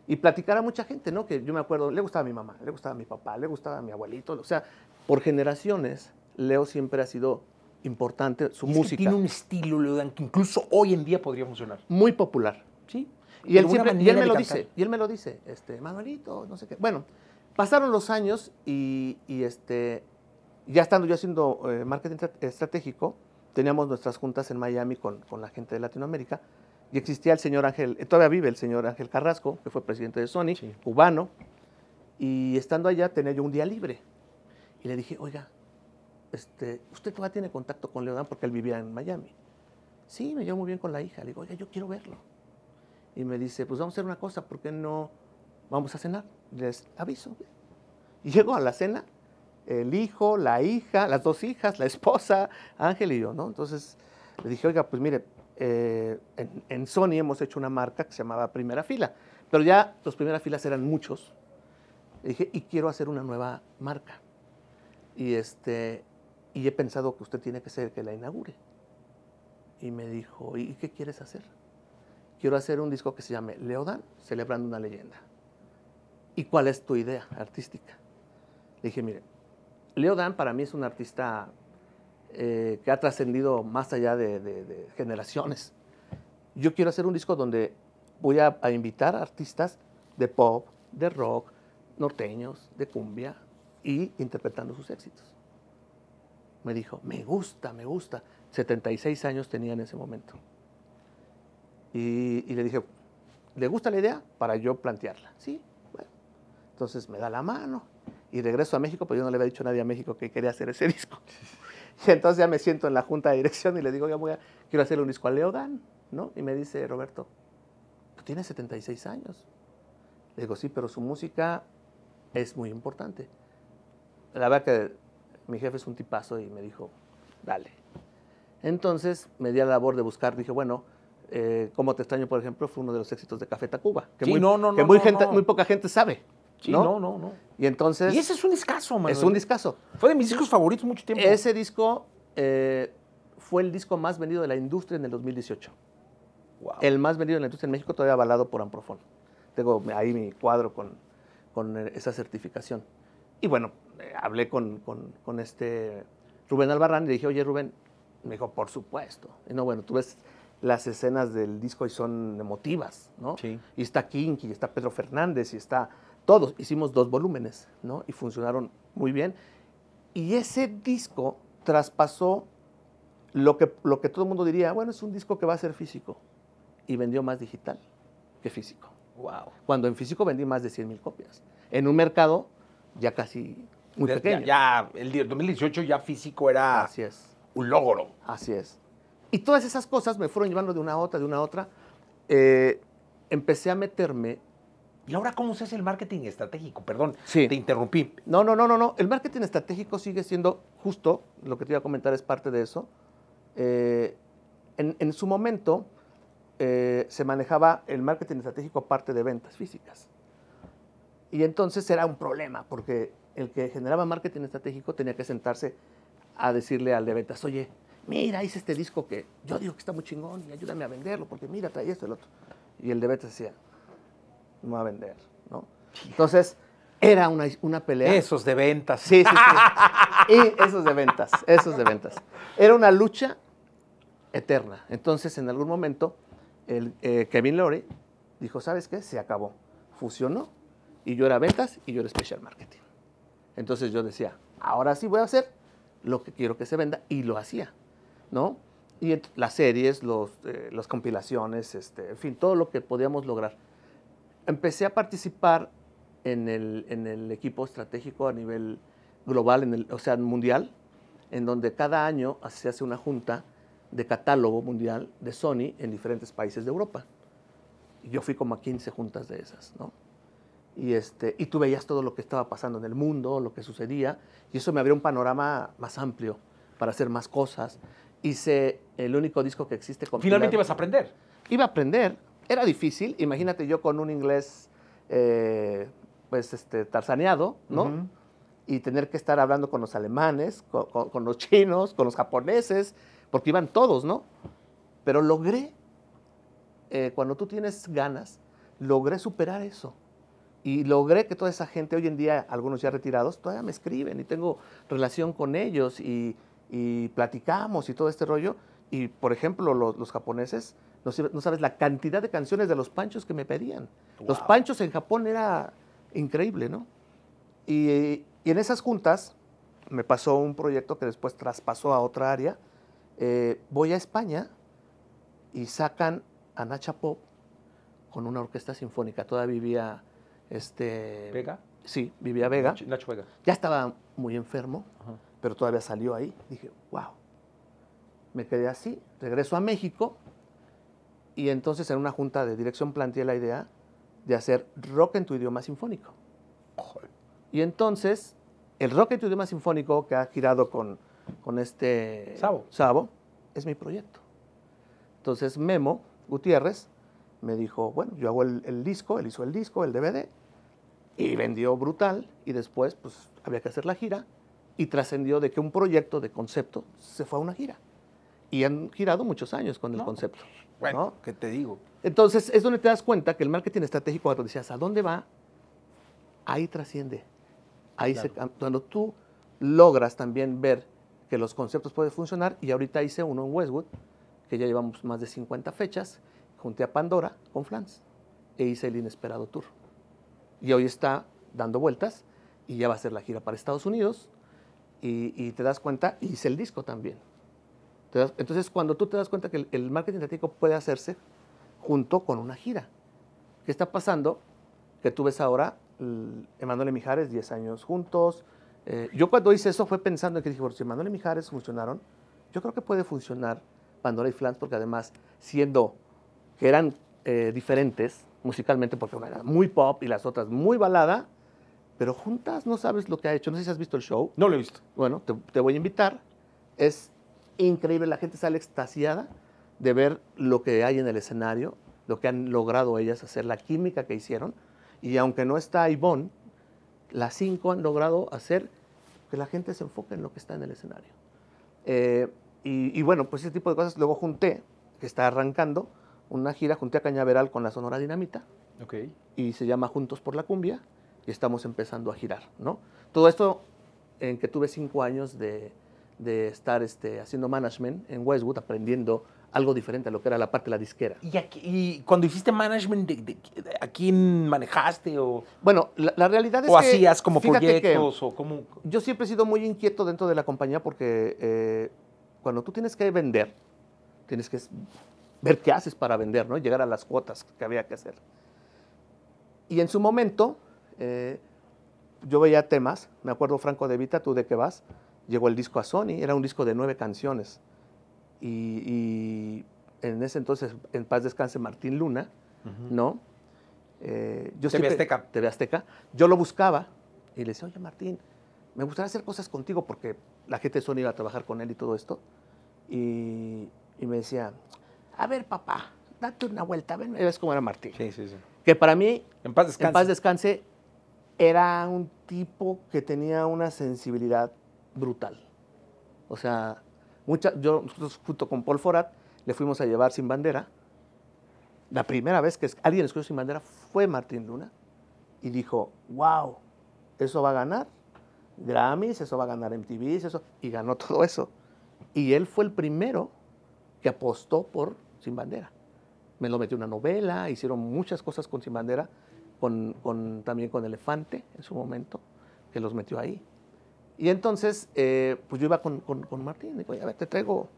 A: Y platicar a mucha gente, ¿no? Que yo me acuerdo, le gustaba a mi mamá, le gustaba a mi papá, le gustaba a mi abuelito. O sea, por generaciones, Leo siempre ha sido importante, su música.
B: Tiene un estilo, Leodán, que incluso hoy en día podría funcionar.
A: Muy popular.
B: Sí.
A: Y él me lo dice, Manuelito, no sé qué. Bueno, pasaron los años y ya estando yo haciendo marketing estratégico, teníamos nuestras juntas en Miami con la gente de Latinoamérica, y existía el señor Ángel, todavía vive el señor Ángel Carrasco, que fue presidente de Sony, sí, cubano, y estando allá tenía yo un día libre. Y le dije, oiga, ¿usted todavía tiene contacto con Leodán? Porque él vivía en Miami. Sí, me llevo muy bien con la hija. Le digo, oiga, yo quiero verlo. Y me dice, pues vamos a hacer una cosa, ¿por qué no vamos a cenar? Les aviso. Y llego a la cena, el hijo, la hija, las 2 hijas, la esposa, Ángel y yo, ¿no? Entonces le dije, oiga, pues mire, en Sony hemos hecho una marca que se llamaba Primera Fila, pero ya los Primeras Filas eran muchos. Le dije, y quiero hacer una nueva marca. Y he pensado que usted tiene que ser el que la inaugure. Y me dijo, ¿y qué quieres hacer? Quiero hacer un disco que se llame Leodán, celebrando una leyenda. ¿Y cuál es tu idea artística? Le dije, mire, Leodán para mí es un artista que ha trascendido más allá de generaciones. Yo quiero hacer un disco donde voy a invitar a artistas de pop, de rock, norteños, de cumbia, y interpretando sus éxitos. Me dijo, me gusta. 76 años tenía en ese momento. Y le dije, ¿le gusta la idea? Para yo plantearla. Sí, bueno. Entonces me da la mano y regreso a México, pero yo no le había dicho a nadie a México que quería hacer ese disco. Y entonces ya me siento en la junta de dirección y le digo, quiero hacerle un disco a Leodán, ¿no? Y me dice, Roberto, tú tienes 76 años. Le digo, sí, pero su música es muy importante. La verdad que mi jefe es un tipazo y me dijo, dale. Entonces me di a la labor de buscar, dije, bueno, Cómo te extraño, por ejemplo, fue uno de los éxitos de Café Tacuba, que,
B: Sí,
A: muy poca gente sabe.
B: Sí,
A: ¿no?
B: no.
A: Y entonces...
B: Y ese es un discazo, Manuel.
A: Es un discazo.
B: Fue de mis discos favoritos mucho tiempo.
A: Ese disco fue el disco más vendido de la industria en el 2018.
B: Wow.
A: El más vendido en la industria en México, todavía avalado por Amprofon. Tengo ahí mi cuadro con esa certificación. Y bueno, hablé con este Rubén Albarrán y le dije, oye, Rubén, me dijo, por supuesto. Y no, bueno, tú ves las escenas del disco y son emotivas, ¿no?
B: Sí.
A: Y está Kinky, y está Pedro Fernández, y está todos. Hicimos 2 volúmenes, ¿no? Y funcionaron muy bien. Y ese disco traspasó lo que todo el mundo diría, bueno, es un disco que va a ser físico. Y vendió más digital que físico.
B: Wow.
A: Cuando en físico vendí más de 100,000 copias. En un mercado ya casi muy pequeño.
B: Ya, el 2018 ya físico era
A: Así es.
B: un logro.
A: Así es. Y todas esas cosas me fueron llevando de una a otra, de una a otra. Empecé a meterme.
B: ¿Y ahora cómo se hace el marketing estratégico? Perdón,
A: Sí.
B: te interrumpí.
A: No. El marketing estratégico sigue siendo justo, lo que te iba a comentar es parte de eso. En su momento se manejaba el marketing estratégico parte de ventas físicas. Y entonces era un problema, porque el que generaba marketing estratégico tenía que sentarse a decirle al de ventas, oye, mira, hice este disco que yo digo que está muy chingón y ayúdame a venderlo, porque mira, trae esto y el otro. Y el de ventas decía, no va a vender, ¿no? Entonces, era una pelea.
B: Esos de ventas.
A: Sí. Y esos de ventas. Era una lucha eterna. Entonces, en algún momento, Kevin Lowry dijo, ¿sabes qué? Se acabó. Fusionó y yo era ventas y yo era special marketing. Entonces yo decía, ahora sí voy a hacer lo que quiero que se venda, y lo hacía, ¿no? Y las series, las compilaciones, en fin, todo lo que podíamos lograr. Empecé a participar en el equipo estratégico a nivel global, o sea, mundial, en donde cada año se hace una junta de catálogo mundial de Sony en diferentes países de Europa. Y yo fui como a 15 juntas de esas, ¿no? Y tú veías todo lo que estaba pasando en el mundo, lo que sucedía, y eso me abrió un panorama más amplio para hacer más cosas. Hice el único disco que existe compilado.
B: Finalmente ibas a aprender.
A: Iba a aprender. Era difícil. Imagínate yo con un inglés, tarzaneado, ¿no? Uh-huh. Y tener que estar hablando con los alemanes, con los chinos, con los japoneses, porque iban todos, ¿no? Pero logré, cuando tú tienes ganas, logré superar eso. Y logré que toda esa gente, hoy en día, algunos ya retirados, todavía me escriben y tengo relación con ellos y platicamos y todo este rollo. Y, por ejemplo, los japoneses, no sabes la cantidad de canciones de los panchos que me pedían. Wow. Los panchos en Japón era increíble, ¿no? Y en esas juntas me pasó un proyecto que después traspasó a otra área. Voy a España y sacan a Nacha Pop con una orquesta sinfónica. Todavía vivía...
B: ¿Vega?
A: Sí, vivía Vega.
B: Nacho Vega.
A: Ya estaba muy enfermo, pero todavía salió ahí. Dije, wow. Me quedé así, regreso a México y entonces en una junta de dirección planteé la idea de hacer rock en tu idioma sinfónico.
B: Joder.
A: Y entonces el rock en tu idioma sinfónico que ha girado con Sabo es mi proyecto. Entonces Memo Gutiérrez me dijo, bueno, yo hago el disco, él hizo el disco, el DVD, y vendió brutal, y después pues había que hacer la gira, y trascendió de que un proyecto de concepto se fue a una gira. Y han girado muchos años con el concepto.
B: Bueno,
A: ¿no?
B: ¿Qué te digo?
A: Entonces es donde te das cuenta que el marketing estratégico, cuando decías, ¿a dónde va? Ahí trasciende. Ahí claro. Cuando tú logras también ver que los conceptos pueden funcionar, y ahorita hice uno en Westwood, que ya llevamos más de 50 fechas, junté a Pandora con Flans e hice el Inesperado Tour. Y hoy está dando vueltas y ya va a ser la gira para Estados Unidos y te das cuenta, y hice el disco también. Entonces, cuando tú te das cuenta que el marketing estratégico puede hacerse junto con una gira. ¿Qué está pasando? Que tú ves ahora Emanuel y Mijares, 10 años juntos. Yo cuando hice eso fue pensando en que dije, bueno, si Emanuel y Mijares funcionaron, yo creo que puede funcionar Pandora y Flans, porque además, siendo que eran diferentes musicalmente, porque una era muy pop y las otras muy balada, pero juntas no sabes lo que ha hecho. No sé si has visto el show.
B: No lo he visto.
A: Bueno, te voy a invitar. Es increíble, la gente sale extasiada de ver lo que hay en el escenario, lo que han logrado ellas hacer, la química que hicieron. Y aunque no está Ivonne, las 5 han logrado hacer que la gente se enfoque en lo que está en el escenario. Y bueno, pues ese tipo de cosas. Luego junté, que está arrancando, una gira, junté a Cañaveral con la Sonora Dinamita.
B: Ok.
A: Y se llama Juntos por la Cumbia, y estamos empezando a girar, ¿no? Todo esto en que tuve 5 años de estar haciendo management en Westwood, aprendiendo algo diferente a lo que era la parte de la disquera.
B: Y cuando hiciste management, ¿a quién manejaste?
A: Bueno, la realidad es
B: ¿O
A: que...
B: hacías como
A: fíjate
B: proyectos? O cómo?
A: yo siempre he sido muy inquieto dentro de la compañía porque cuando tú tienes que vender, tienes que ver qué haces para vender, ¿no? Llegar a las cuotas que había que hacer. Y en su momento, yo veía temas, me acuerdo Franco De Vita, ¿tú de qué vas? Llegó el disco a Sony, era un disco de 9 canciones. Y en ese entonces, en paz descanse Martín Luna, ¿no?
B: TV Azteca.
A: TV Azteca. Yo lo buscaba y le decía, oye Martín, me gustaría hacer cosas contigo porque la gente de Sony iba a trabajar con él y todo esto. Y me decía, a ver papá, date una vuelta, ven, ves cómo era Martín.
B: Sí, sí, sí.
A: Que para mí,
B: En paz descanse.
A: en paz descanse, era un tipo que tenía una sensibilidad brutal. O sea, nosotros junto con Paul Forat le fuimos a llevar Sin Bandera. La primera vez que alguien escuchó Sin Bandera fue Martín Luna y dijo, wow, eso va a ganar Grammys, eso va a ganar MTV, eso, y ganó todo eso. Y él fue el primero que apostó por Sin Bandera. Me lo metió en una novela, hicieron muchas cosas con Sin Bandera, también con Elefante en su momento, que los metió ahí. Y entonces, pues yo iba con Martín, digo, a ver, te traigo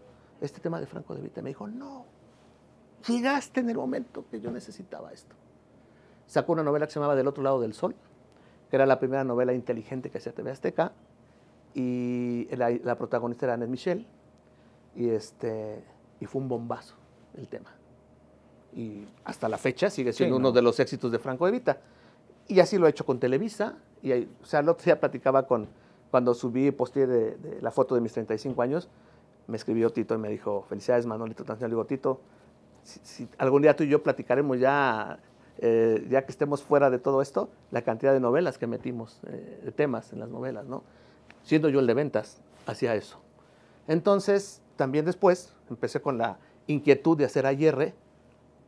A: este tema de Franco De Vita. Me dijo, no, llegaste en el momento que yo necesitaba esto. Sacó una novela que se llamaba Del Otro Lado del Sol, que era la primera novela inteligente que hacía TV Azteca, y la protagonista era Annette Michel, y fue un bombazo el tema. Y hasta la fecha sigue siendo uno de los éxitos de Franco De Vita. Y así lo he hecho con Televisa. O sea, el otro día platicaba cuando subí y posteé de la foto de mis 35 años, me escribió Tito y me dijo, felicidades Manolito Tanzania. Le digo, Tito, si algún día tú y yo platicaremos ya que estemos fuera de todo esto, la cantidad de novelas que metimos, de temas en las novelas, ¿no? Siendo yo el de ventas, hacía eso. Entonces, también después empecé con la inquietud de hacer AIR,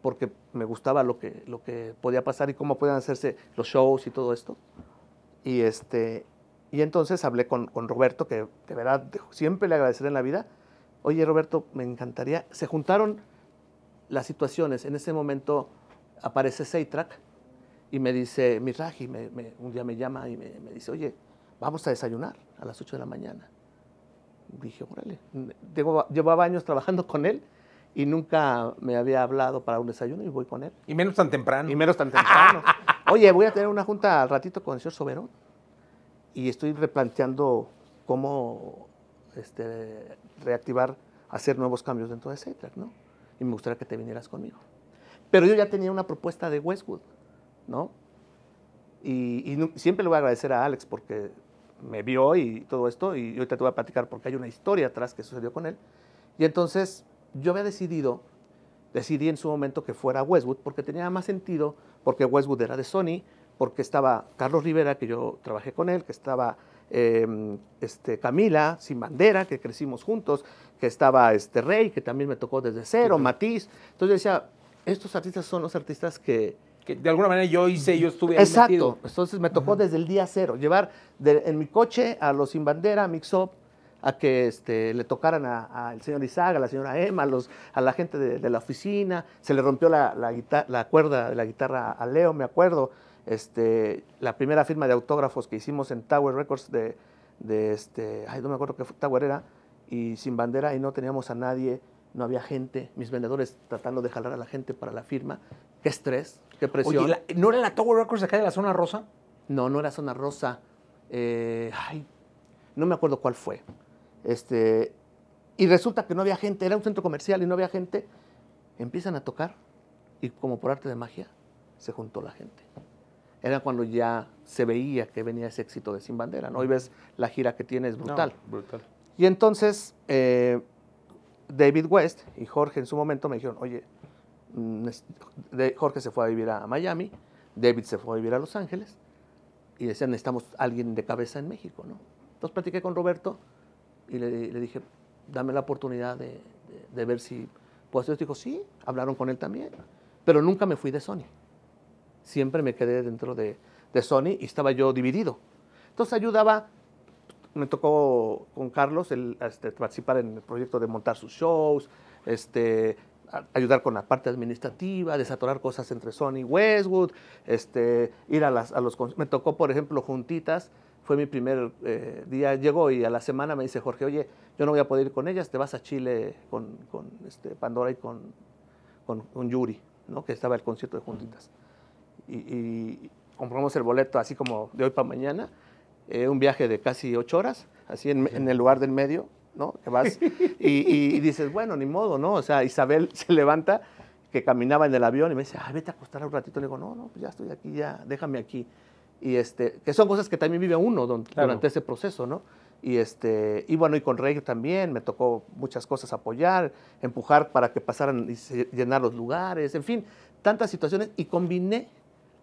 A: porque me gustaba lo que podía pasar y cómo podían hacerse los shows y todo esto. Y entonces hablé con Roberto, que de verdad siempre le agradeceré en la vida. Oye, Roberto, me encantaría. Se juntaron las situaciones. En ese momento aparece Seitrack y me dice, Miraji, un día me llama y me dice, oye, vamos a desayunar a las 8 de la mañana. Dije, órale. Llevaba años trabajando con él y nunca me había hablado para un desayuno y voy con él.
B: Y menos tan temprano.
A: Oye, voy a tener una junta al ratito con el señor Soberón y estoy replanteando cómo reactivar, hacer nuevos cambios dentro de Seitrack, ¿no? Y me gustaría que te vinieras conmigo. Pero yo ya tenía una propuesta de Westwood, ¿no? Y siempre le voy a agradecer a Alex porque me vio y todo esto, y ahorita te voy a platicar porque hay una historia atrás que sucedió con él. Y entonces yo había decidí en su momento que fuera Westwood porque tenía más sentido, porque Westwood era de Sony, porque estaba Carlos Rivera, que yo trabajé con él, que estaba Camila, Sin Bandera, que crecimos juntos, que estaba Rey, que también me tocó desde cero, Matiz. Entonces yo decía, estos artistas son los artistas que
B: de alguna manera yo estuve ahí
A: exacto,
B: metido.
A: Entonces me tocó desde el día cero, llevar en mi coche a los Sin Bandera, a Mix Up, a que le tocaran al señor Isaac, a la señora Emma, a la gente de la oficina. Se le rompió la cuerda de la guitarra a Leo, me acuerdo. La primera firma de autógrafos que hicimos en Tower Records no me acuerdo qué Tower era, y Sin Bandera, y no teníamos a nadie, no había gente, mis vendedores tratando de jalar a la gente para la firma. Qué estrés, qué presión.
B: Oye, ¿no era la Tower Records acá de la Zona Rosa?
A: No, no era Zona Rosa. No me acuerdo cuál fue. Y resulta que no había gente, era un centro comercial y no había gente. Empiezan a tocar y como por arte de magia se juntó la gente. Era cuando ya se veía que venía ese éxito de Sin Bandera, ¿no? Hoy ves la gira que tiene, es brutal.
B: No, brutal.
A: Y entonces, David West y Jorge en su momento me dijeron, oye, Jorge se fue a vivir a Miami, David se fue a vivir a Los Ángeles, y decían, necesitamos alguien de cabeza en México, ¿no? Entonces platiqué con Roberto y le dije, dame la oportunidad de ver si puedo hacer esto. Dijo, sí, hablaron con él también, pero nunca me fui de Sony. Siempre me quedé dentro de Sony y estaba yo dividido. Entonces ayudaba, me tocó con Carlos participar en el proyecto de montar sus shows, ayudar con la parte administrativa, desatorar cosas entre Sony y Westwood, ir a los... Me tocó, por ejemplo, juntitas, fue mi primer día, llegó y a la semana me dice Jorge, oye, yo no voy a poder ir con ellas, te vas a Chile con Pandora y con Yuri, ¿no? Que estaba el concierto de juntitas. Y compramos el boleto así como de hoy para mañana, un viaje de casi 8 horas, así en el lugar del medio, ¿no? Que vas y dices, bueno, ni modo, ¿no? O sea, Isabel se levanta, que caminaba en el avión y me dice, ay, vete a acostar un ratito. Le digo, no, pues ya estoy aquí, ya, déjame aquí. Y que son cosas que también vive uno durante ese proceso, ¿no? Y bueno, y con Rey también me tocó muchas cosas, apoyar, empujar para que pasaran y llenar los lugares, en fin, tantas situaciones, y combiné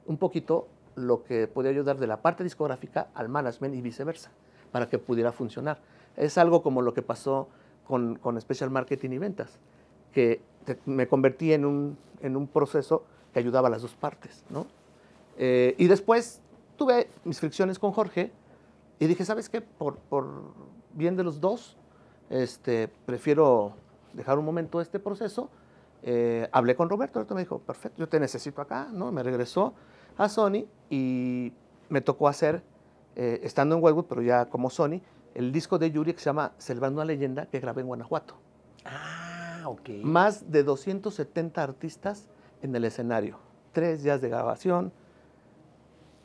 A: un poquito lo que podía ayudar de la parte discográfica al management y viceversa, para que pudiera funcionar. Es algo como lo que pasó con Special Marketing y Ventas, que me convertí en un proceso que ayudaba a las dos partes, ¿no? Y después tuve mis fricciones con Jorge y dije, ¿sabes qué? Por bien de los dos, prefiero dejar un momento este proceso. Hablé con Roberto me dijo, perfecto, yo te necesito acá, ¿no? Me regresó a Sony y me tocó hacer, estando en Westwood, pero ya como Sony, el disco de Yuri que se llama Celebrando una Leyenda, que grabé en Guanajuato.
B: Ah, ok.
A: Más de 270 artistas en el escenario, 3 días de grabación.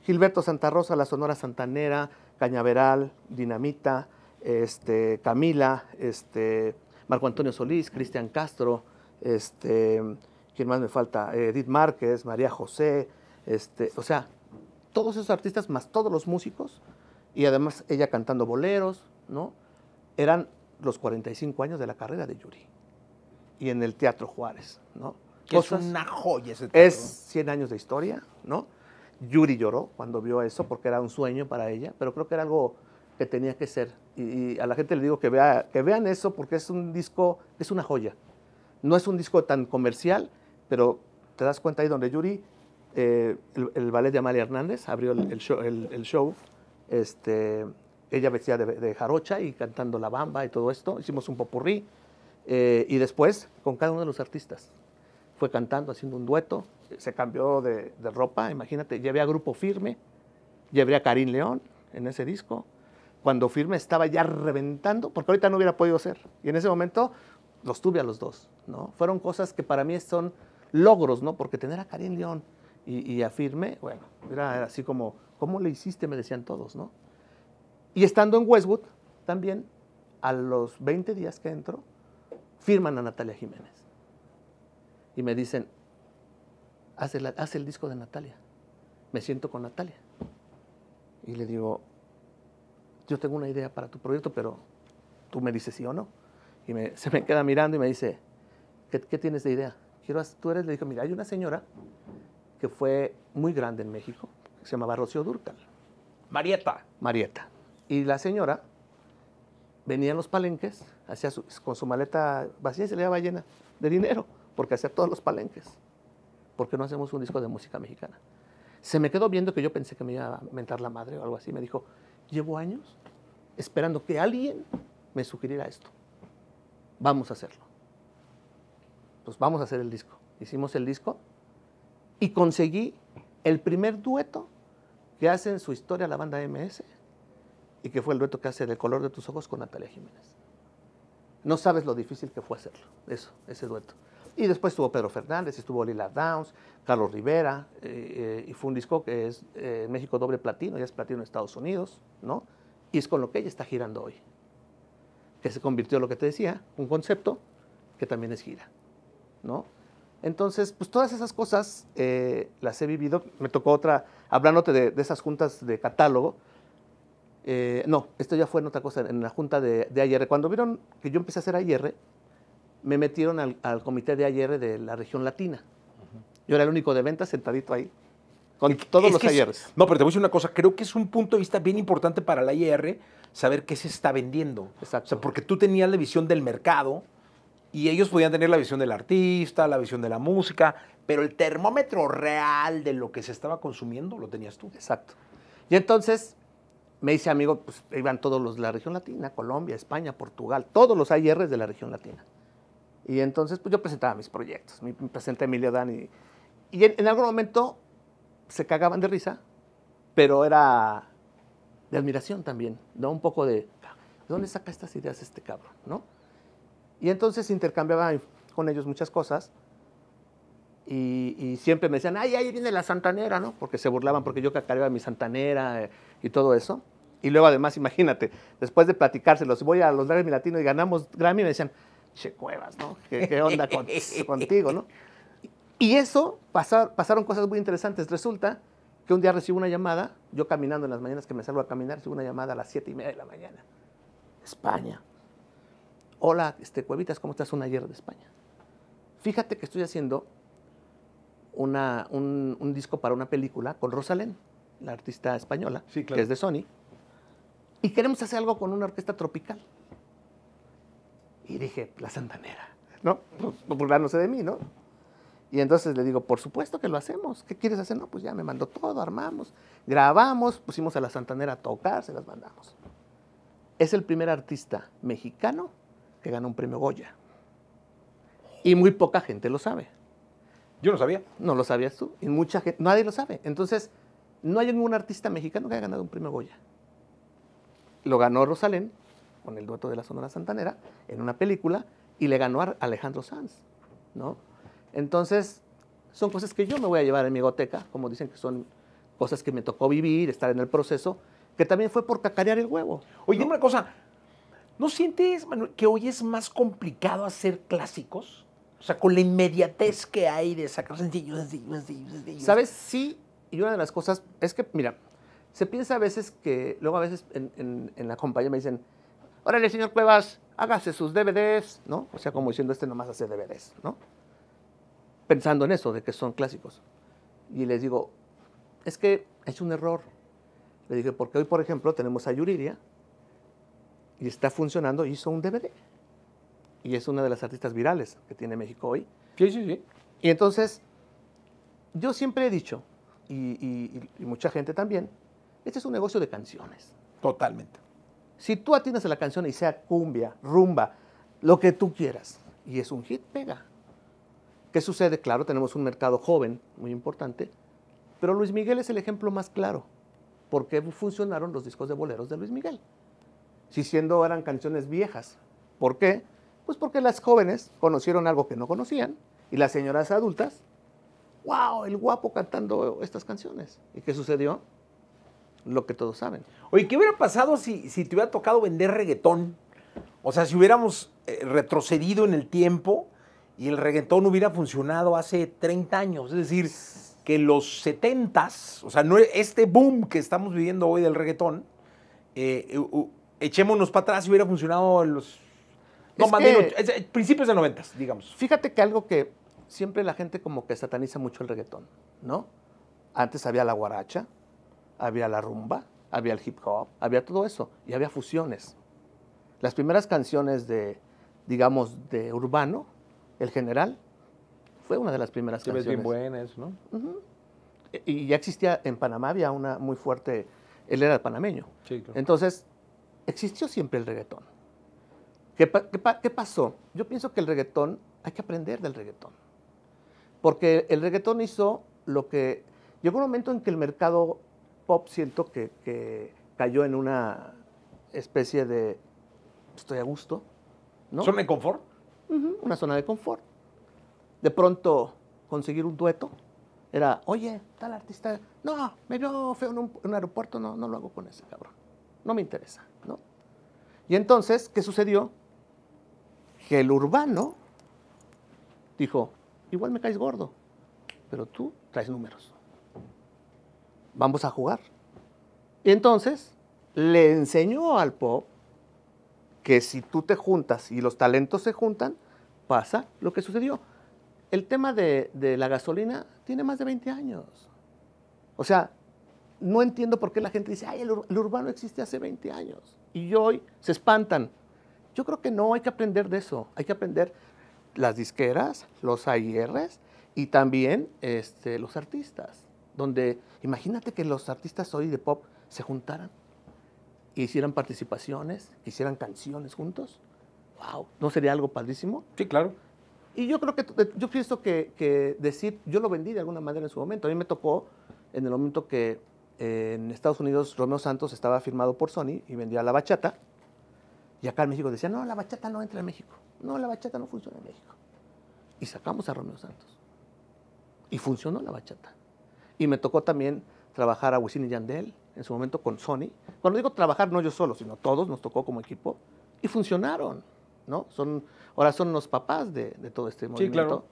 A: Gilberto Santa Rosa, la Sonora Santanera, Cañaveral, Dinamita, Camila, Marco Antonio Solís, Cristian Castro, ¿quién más me falta? Edith Márquez, María José, o sea, todos esos artistas más todos los músicos, y además ella cantando boleros, ¿no? Eran los 45 años de la carrera de Yuri. Y en el Teatro Juárez, ¿no?
B: Que es una joya ese teatro.
A: Es 100 años de historia, ¿no? Yuri lloró cuando vio eso porque era un sueño para ella, pero creo que era algo que tenía que ser. Y a la gente le digo que vean eso porque es un disco, es una joya. No es un disco tan comercial, pero te das cuenta ahí donde Yuri, el ballet de Amalia Hernández abrió el show, ella vestida de jarocha y cantando La Bamba y todo esto. Hicimos un popurrí y después con cada uno de los artistas. Fue cantando, haciendo un dueto, se cambió de ropa, imagínate, llevé a Grupo Firme, llevé a Karim León en ese disco. Cuando Firme estaba ya reventando, porque ahorita no hubiera podido ser. Y en ese momento los tuve a los dos, ¿no? Fueron cosas que para mí son logros, ¿no? Porque tener a Karim León y a Firme, bueno, era así como, ¿cómo le hiciste? Me decían todos, ¿no? Y estando en Westwood, también, a los 20 días que entro, firman a Natalia Jiménez. Y me dicen, haz el disco de Natalia. Me siento con Natalia. Y le digo, yo tengo una idea para tu proyecto, pero tú me dices sí o no. Y se me queda mirando y me dice, ¿qué tienes de idea? Le dije, mira, hay una señora que fue muy grande en México, que se llamaba Rocío Dúrcal. Marieta. Y la señora venía en los palenques, con su maleta vacía y se le daba llena de dinero, porque hacía todos los palenques. ¿Por qué no hacemos un disco de música mexicana? Se me quedó viendo que yo pensé que me iba a mentar la madre o algo así. Me dijo, llevo años esperando que alguien me sugiriera esto. Vamos a hacerlo. Pues vamos a hacer el disco. Hicimos el disco y conseguí el primer dueto que hace en su historia la banda MS y que fue el dueto que hace De color de tus ojos con Natalia Jiménez. No sabes lo difícil que fue hacerlo, ese dueto. Y después estuvo Pedro Fernández, estuvo Lila Downs, Carlos Rivera, y fue un disco que es en México doble platino, ya es platino en Estados Unidos, ¿no? Y es con lo que ella está girando hoy. Que se convirtió, lo que te decía, un concepto que también es gira, ¿no? Entonces, pues todas esas cosas las he vivido. Me tocó otra, hablándote de esas juntas de catálogo. No, esto ya fue en otra cosa, en la junta de AIR. Cuando vieron que yo empecé a hacer AIR, me metieron al comité de AIR de la región latina. Yo era el único de ventas sentadito ahí, con todos los AIRs.
B: No, pero te voy a decir una cosa, creo que es un punto de vista bien importante para la AIR saber qué se está vendiendo.
A: Exacto.
B: O sea, porque tú tenías la visión del mercado y ellos podían tener la visión del artista, la visión de la música, pero el termómetro real de lo que se estaba consumiendo lo tenías tú.
A: Exacto. Y entonces me hice amigo, pues iban todos los de la región latina, Colombia, España, Portugal, todos los AIRs de la región latina. Y entonces pues yo presentaba mis proyectos, me presenté a Emilio Dan y en algún momento se cagaban de risa, pero era de admiración también, ¿no? Un poco ¿de dónde saca estas ideas este cabrón, no? Y entonces intercambiaba con ellos muchas cosas y siempre me decían, ay, ahí viene la santanera, ¿no? Porque se burlaban porque yo cacareaba mi santanera y todo eso. Y luego además, imagínate, después de platicárselos, voy a los Grammy Latino y ganamos Grammy, me decían, che Cuevas, ¿no? ¿Qué onda contigo, no? Y eso, pasaron cosas muy interesantes. Resulta que un día recibo una llamada, yo caminando en las mañanas que me salgo a caminar, recibo una llamada a las 7:30 de la mañana. España. Hola, Cuevitas, ¿cómo estás? Un AIR de España. Fíjate que estoy haciendo un disco para una película con Rosalén, la artista española,
B: sí, claro,
A: que es de Sony, y queremos hacer algo con una orquesta tropical. Y dije, la santanera, ¿no? Burlándose de mí, ¿no? Y entonces le digo, por supuesto que lo hacemos. ¿Qué quieres hacer? No, pues ya me mandó todo, armamos, grabamos, pusimos a la santanera a tocar, se las mandamos. Es el primer artista mexicano que ganó un premio Goya. Y muy poca gente lo sabe.
B: Yo no sabía.
A: No lo sabías tú. Y mucha gente, nadie lo sabe. Entonces, no hay ningún artista mexicano que haya ganado un premio Goya. Lo ganó Rosalén, con el dueto de la Sonora Santanera, en una película, y le ganó a Alejandro Sanz, ¿no? Entonces, son cosas que yo me voy a llevar en mi goteca, como dicen que son cosas que me tocó vivir, estar en el proceso, que también fue por cacarear el huevo.
B: Oye,
A: ¿no?
B: dime una cosa, ¿no sientes, Manuel, que hoy es más complicado hacer clásicos? O sea, con la inmediatez que hay de sacar sencillos.
A: ¿Sabes? Sí, y una de las cosas es que, mira, se piensa a veces que, luego a veces en la compañía me dicen, órale, señor Cuevas, hágase sus DVDs, ¿no? O sea, como diciendo, nomás hace DVDs, ¿no? Pensando en eso, de que son clásicos. Y les digo, es que es un error. Le dije, porque hoy, por ejemplo, tenemos a Yuridia y está funcionando, hizo un DVD. Y es una de las artistas virales que tiene México hoy.
B: Sí, sí, sí.
A: Y entonces, yo siempre he dicho, y mucha gente también, este es un negocio de canciones.
B: Totalmente.
A: Si tú atiendes a la canción y sea cumbia, rumba, lo que tú quieras, y es un hit, pega. ¿Qué sucede? Claro, tenemos un mercado joven, muy importante, pero Luis Miguel es el ejemplo más claro. ¿Por qué funcionaron los discos de boleros de Luis Miguel? Si eran canciones viejas. ¿Por qué? Pues porque las jóvenes conocieron algo que no conocían, y las señoras adultas, ¡wow! El guapo cantando estas canciones. ¿Y qué sucedió? Lo que todos saben.
B: Oye, ¿qué hubiera pasado si te hubiera tocado vender reggaetón? O sea, si hubiéramos retrocedido en el tiempo y el reggaetón hubiera funcionado hace 30 años. Es decir, que los 70s, o sea, no este boom que estamos viviendo hoy del reggaetón, echémonos para atrás y hubiera funcionado en los... No, más bien, principios de 90s, digamos.
A: Fíjate que algo que siempre la gente como que sataniza mucho el reggaetón, ¿no? Antes había la guaracha, había la rumba, había el hip hop, había todo eso, y había fusiones. Las primeras canciones digamos, de urbano, El General, fue una de las primeras canciones.
B: Bien buenas, ¿no?
A: Uh-huh. Y ya existía en Panamá, había una muy fuerte, él era panameño.
B: Sí, claro.
A: Entonces, existió siempre el reggaetón. ¿Qué pasó? Yo pienso que el reggaetón, hay que aprender del reggaetón. Porque el reggaetón hizo lo que... Llegó un momento en que el mercado pop, siento que cayó en una especie de... Estoy a gusto, ¿no?
B: ¿Zona de confort?
A: Uh-huh, una zona de confort. De pronto, conseguir un dueto era, oye, tal artista, no, me vio feo en un aeropuerto, no lo hago con ese cabrón. No me interesa, ¿no? Y entonces, ¿qué sucedió? Que el urbano dijo, igual me caes gordo, pero tú traes números. Vamos a jugar. Y entonces le enseñó al pop que si tú te juntas y los talentos se juntan, pasa lo que sucedió. El tema de la gasolina tiene más de 20 años. O sea, no entiendo por qué la gente dice, ay, el urbano existe hace 20 años. Y hoy se espantan. Yo creo que no, hay que aprender de eso. Hay que aprender las disqueras, los AIRs y también los artistas. Donde, imagínate que los artistas hoy de pop se juntaran e hicieran participaciones, hicieran canciones juntos. ¡Wow! ¿No sería algo padrísimo?
B: Sí, claro.
A: Y yo creo que, yo pienso que decir, yo lo vendí de alguna manera en su momento. A mí me tocó en el momento que en Estados Unidos Romeo Santos estaba firmado por Sony y vendía la bachata. Y acá en México decían, no, la bachata no entra en México. No, la bachata no funciona en México. Y sacamos a Romeo Santos. Y funcionó la bachata. Y me tocó también trabajar a Wisin y Yandel en su momento con Sony. Cuando digo trabajar, no yo solo, sino todos, nos tocó como equipo. Y funcionaron, ¿no? Ahora son los papás de todo este movimiento.
B: Sí, claro.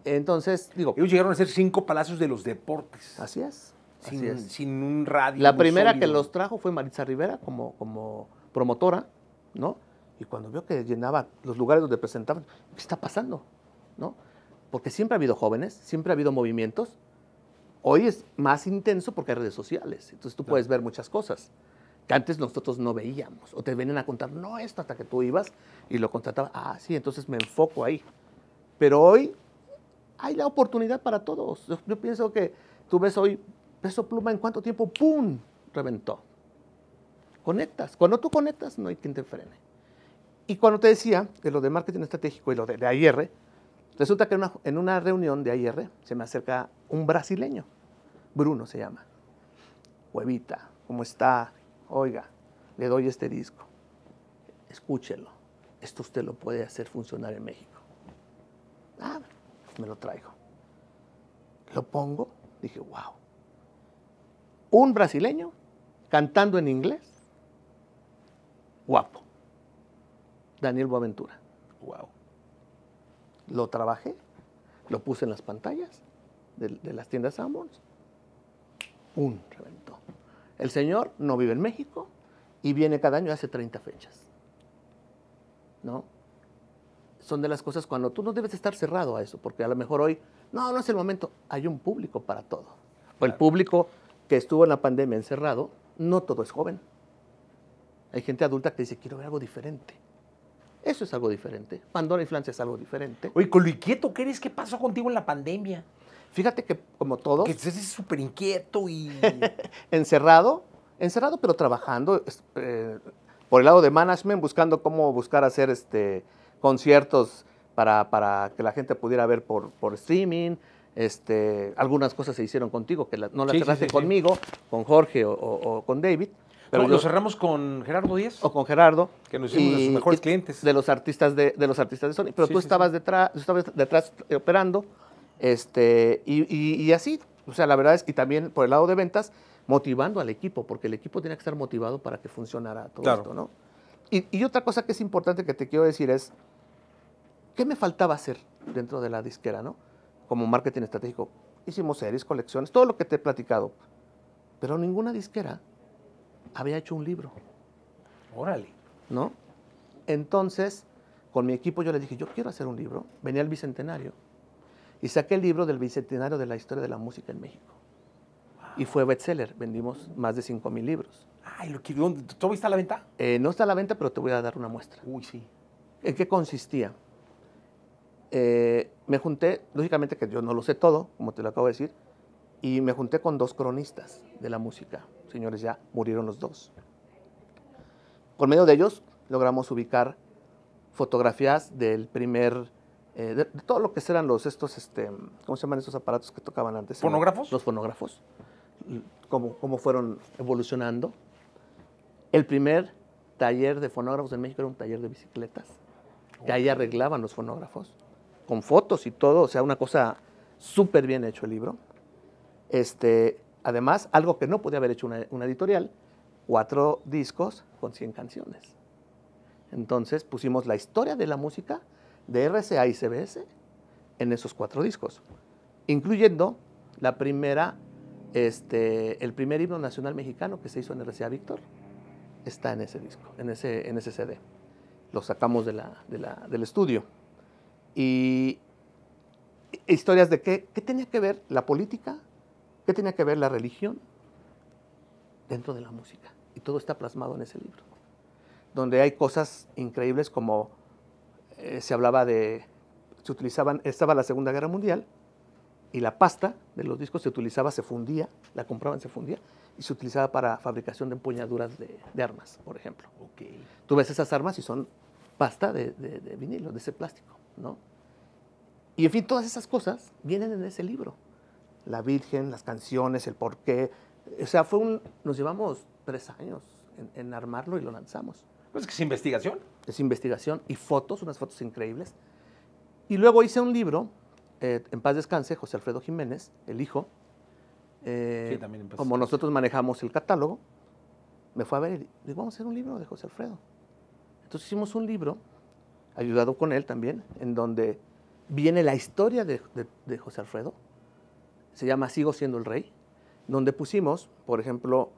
A: Entonces, digo...
B: Ellos llegaron a ser 5 palacios de los deportes.
A: Así es.
B: Sin un radio.
A: La primera
B: sólido.
A: que los trajo fue Maritza Rivera como promotora, ¿no? Y cuando vio que llenaba los lugares donde presentaban, ¿qué está pasando? ¿No? Porque siempre ha habido jóvenes, siempre ha habido movimientos. Hoy es más intenso porque hay redes sociales. Entonces tú puedes ver muchas cosas que antes nosotros no veíamos. O te venían a contar, no, esto, hasta que tú ibas y lo contratabas. Ah, sí, entonces me enfoco ahí. Pero hoy hay la oportunidad para todos. Yo pienso que tú ves hoy Peso Pluma, ¿en cuánto tiempo? ¡Pum! Reventó. Conectas. Cuando tú conectas, no hay quien te frene. Y cuando te decía de lo de marketing estratégico y lo de AIR, resulta que en una reunión de AIR se me acerca un brasileño. Bruno se llama. Huevita, ¿cómo está? Oiga, le doy este disco. Escúchelo. Esto usted lo puede hacer funcionar en México. Ah, me lo traigo. Lo pongo. Dije, wow. Un brasileño cantando en inglés. Guapo. Daniel Boaventura.
B: Wow.
A: Lo trabajé, lo puse en las pantallas de las tiendas Sanborns. ¡Pum! Reventó. El señor no vive en México y viene cada año, hace 30 fechas. ¿No? Son de las cosas cuando tú no debes estar cerrado a eso, porque a lo mejor hoy, no es el momento. Hay un público para todo. O el público que estuvo en la pandemia encerrado, no todo es joven. Hay gente adulta que dice, quiero ver algo diferente. Eso es algo diferente. Pandora y Francia es algo diferente.
B: Oye, con lo inquieto que eres, ¿qué pasó contigo en la pandemia?
A: Fíjate que como todos...
B: Que estés súper inquieto y...
A: encerrado, pero trabajando por el lado de management, buscando cómo buscar hacer conciertos para que la gente pudiera ver por streaming. Algunas cosas se hicieron contigo, que no las cerraste conmigo, con Jorge o con David.
B: Pero lo cerramos con Gerardo Díaz.
A: O con Gerardo.
B: Que nos hicimos de sus mejores clientes.
A: De los artistas de Sony. Pero tú estabas detrás operando. Y así. O sea, la verdad es que también por el lado de ventas, motivando al equipo, porque el equipo tenía que estar motivado para que funcionara todo esto, ¿no? Y otra cosa que es importante que te quiero decir es, ¿qué me faltaba hacer dentro de la disquera, no? Como marketing estratégico. Hicimos series, colecciones, todo lo que te he platicado. Pero ninguna disquera había hecho un libro.
B: Órale.
A: ¿No? Entonces, con mi equipo yo les dije, yo quiero hacer un libro. Venía el Bicentenario. Y saqué el libro del Bicentenario de la historia de la música en México. Wow. Y fue bestseller. Vendimos más de 5,000 libros.
B: Ay, ¿todo está a la venta?
A: No está a la venta, pero te voy a dar una muestra.
B: Uy, sí.
A: ¿En qué consistía? Me junté, lógicamente que yo no lo sé todo, como te lo acabo de decir, y me junté con 2 cronistas de la música. Señores, ya murieron los 2. Por medio de ellos logramos ubicar fotografías del primer, de todo lo que eran ¿cómo se llaman esos aparatos que tocaban antes?
B: ¿Fonógrafos?
A: Los fonógrafos. Cómo fueron evolucionando. El primer taller de fonógrafos en México era un taller de bicicletas. Que ahí arreglaban los fonógrafos, con fotos y todo, o sea, una cosa súper bien hecho el libro. Además, algo que no podía haber hecho una editorial, 4 discos con 100 canciones. Entonces pusimos la historia de la música de RCA y CBS en esos 4 discos, incluyendo la primera, el primer himno nacional mexicano que se hizo en RCA Víctor, está en ese disco, en ese CD. Lo sacamos del estudio. Y historias de qué tenía que ver la política, qué tenía que ver la religión dentro de la música. Y todo está plasmado en ese libro, donde hay cosas increíbles como estaba la Segunda Guerra Mundial y la pasta de los discos se fundía, la compraban, se fundía y se utilizaba para fabricación de empuñaduras de armas, por ejemplo.
B: Okay.
A: Tú ves esas armas y son pasta de vinilo, de ese plástico, ¿no? Y en fin, todas esas cosas vienen en ese libro. La Virgen, las canciones, el porqué. O sea, nos llevamos 3 años en armarlo y lo lanzamos.
B: Pues que es investigación.
A: Es investigación y fotos, unas fotos increíbles. Y luego hice un libro, en paz descanse, José Alfredo Jiménez, el hijo.
B: Sí, también en paz
A: como
B: descanse.
A: nosotros manejamos el catálogo, me fue a ver y dijo, vamos a hacer un libro de José Alfredo. Entonces hicimos un libro, ayudado con él también, en donde viene la historia de José Alfredo. Se llama Sigo siendo el rey, donde pusimos, por ejemplo,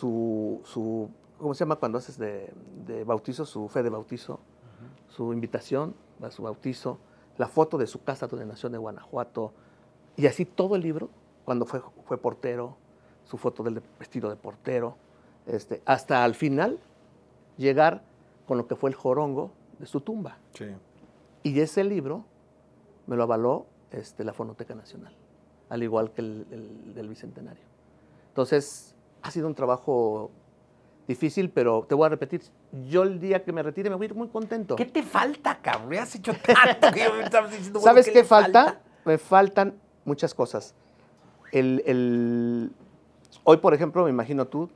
A: ¿cómo se llama cuando haces de bautizo? Su fe de bautizo, su invitación a su bautizo, la foto de su casa donde nació de Guanajuato, y así todo el libro, cuando fue portero, su foto del vestido de portero, hasta al final llegar con lo que fue el jorongo de su tumba.
B: Sí.
A: Y ese libro me lo avaló la Fonoteca Nacional, al igual que el del Bicentenario. Entonces, ha sido un trabajo difícil, pero te voy a repetir, yo el día que me retire me voy a ir muy contento.
B: ¿Qué te falta, cabrón? Ya has hecho tanto que me estabas diciendo.
A: ¿Sabes qué
B: le
A: falta? Me faltan muchas cosas. Hoy, por ejemplo, me imagino tú,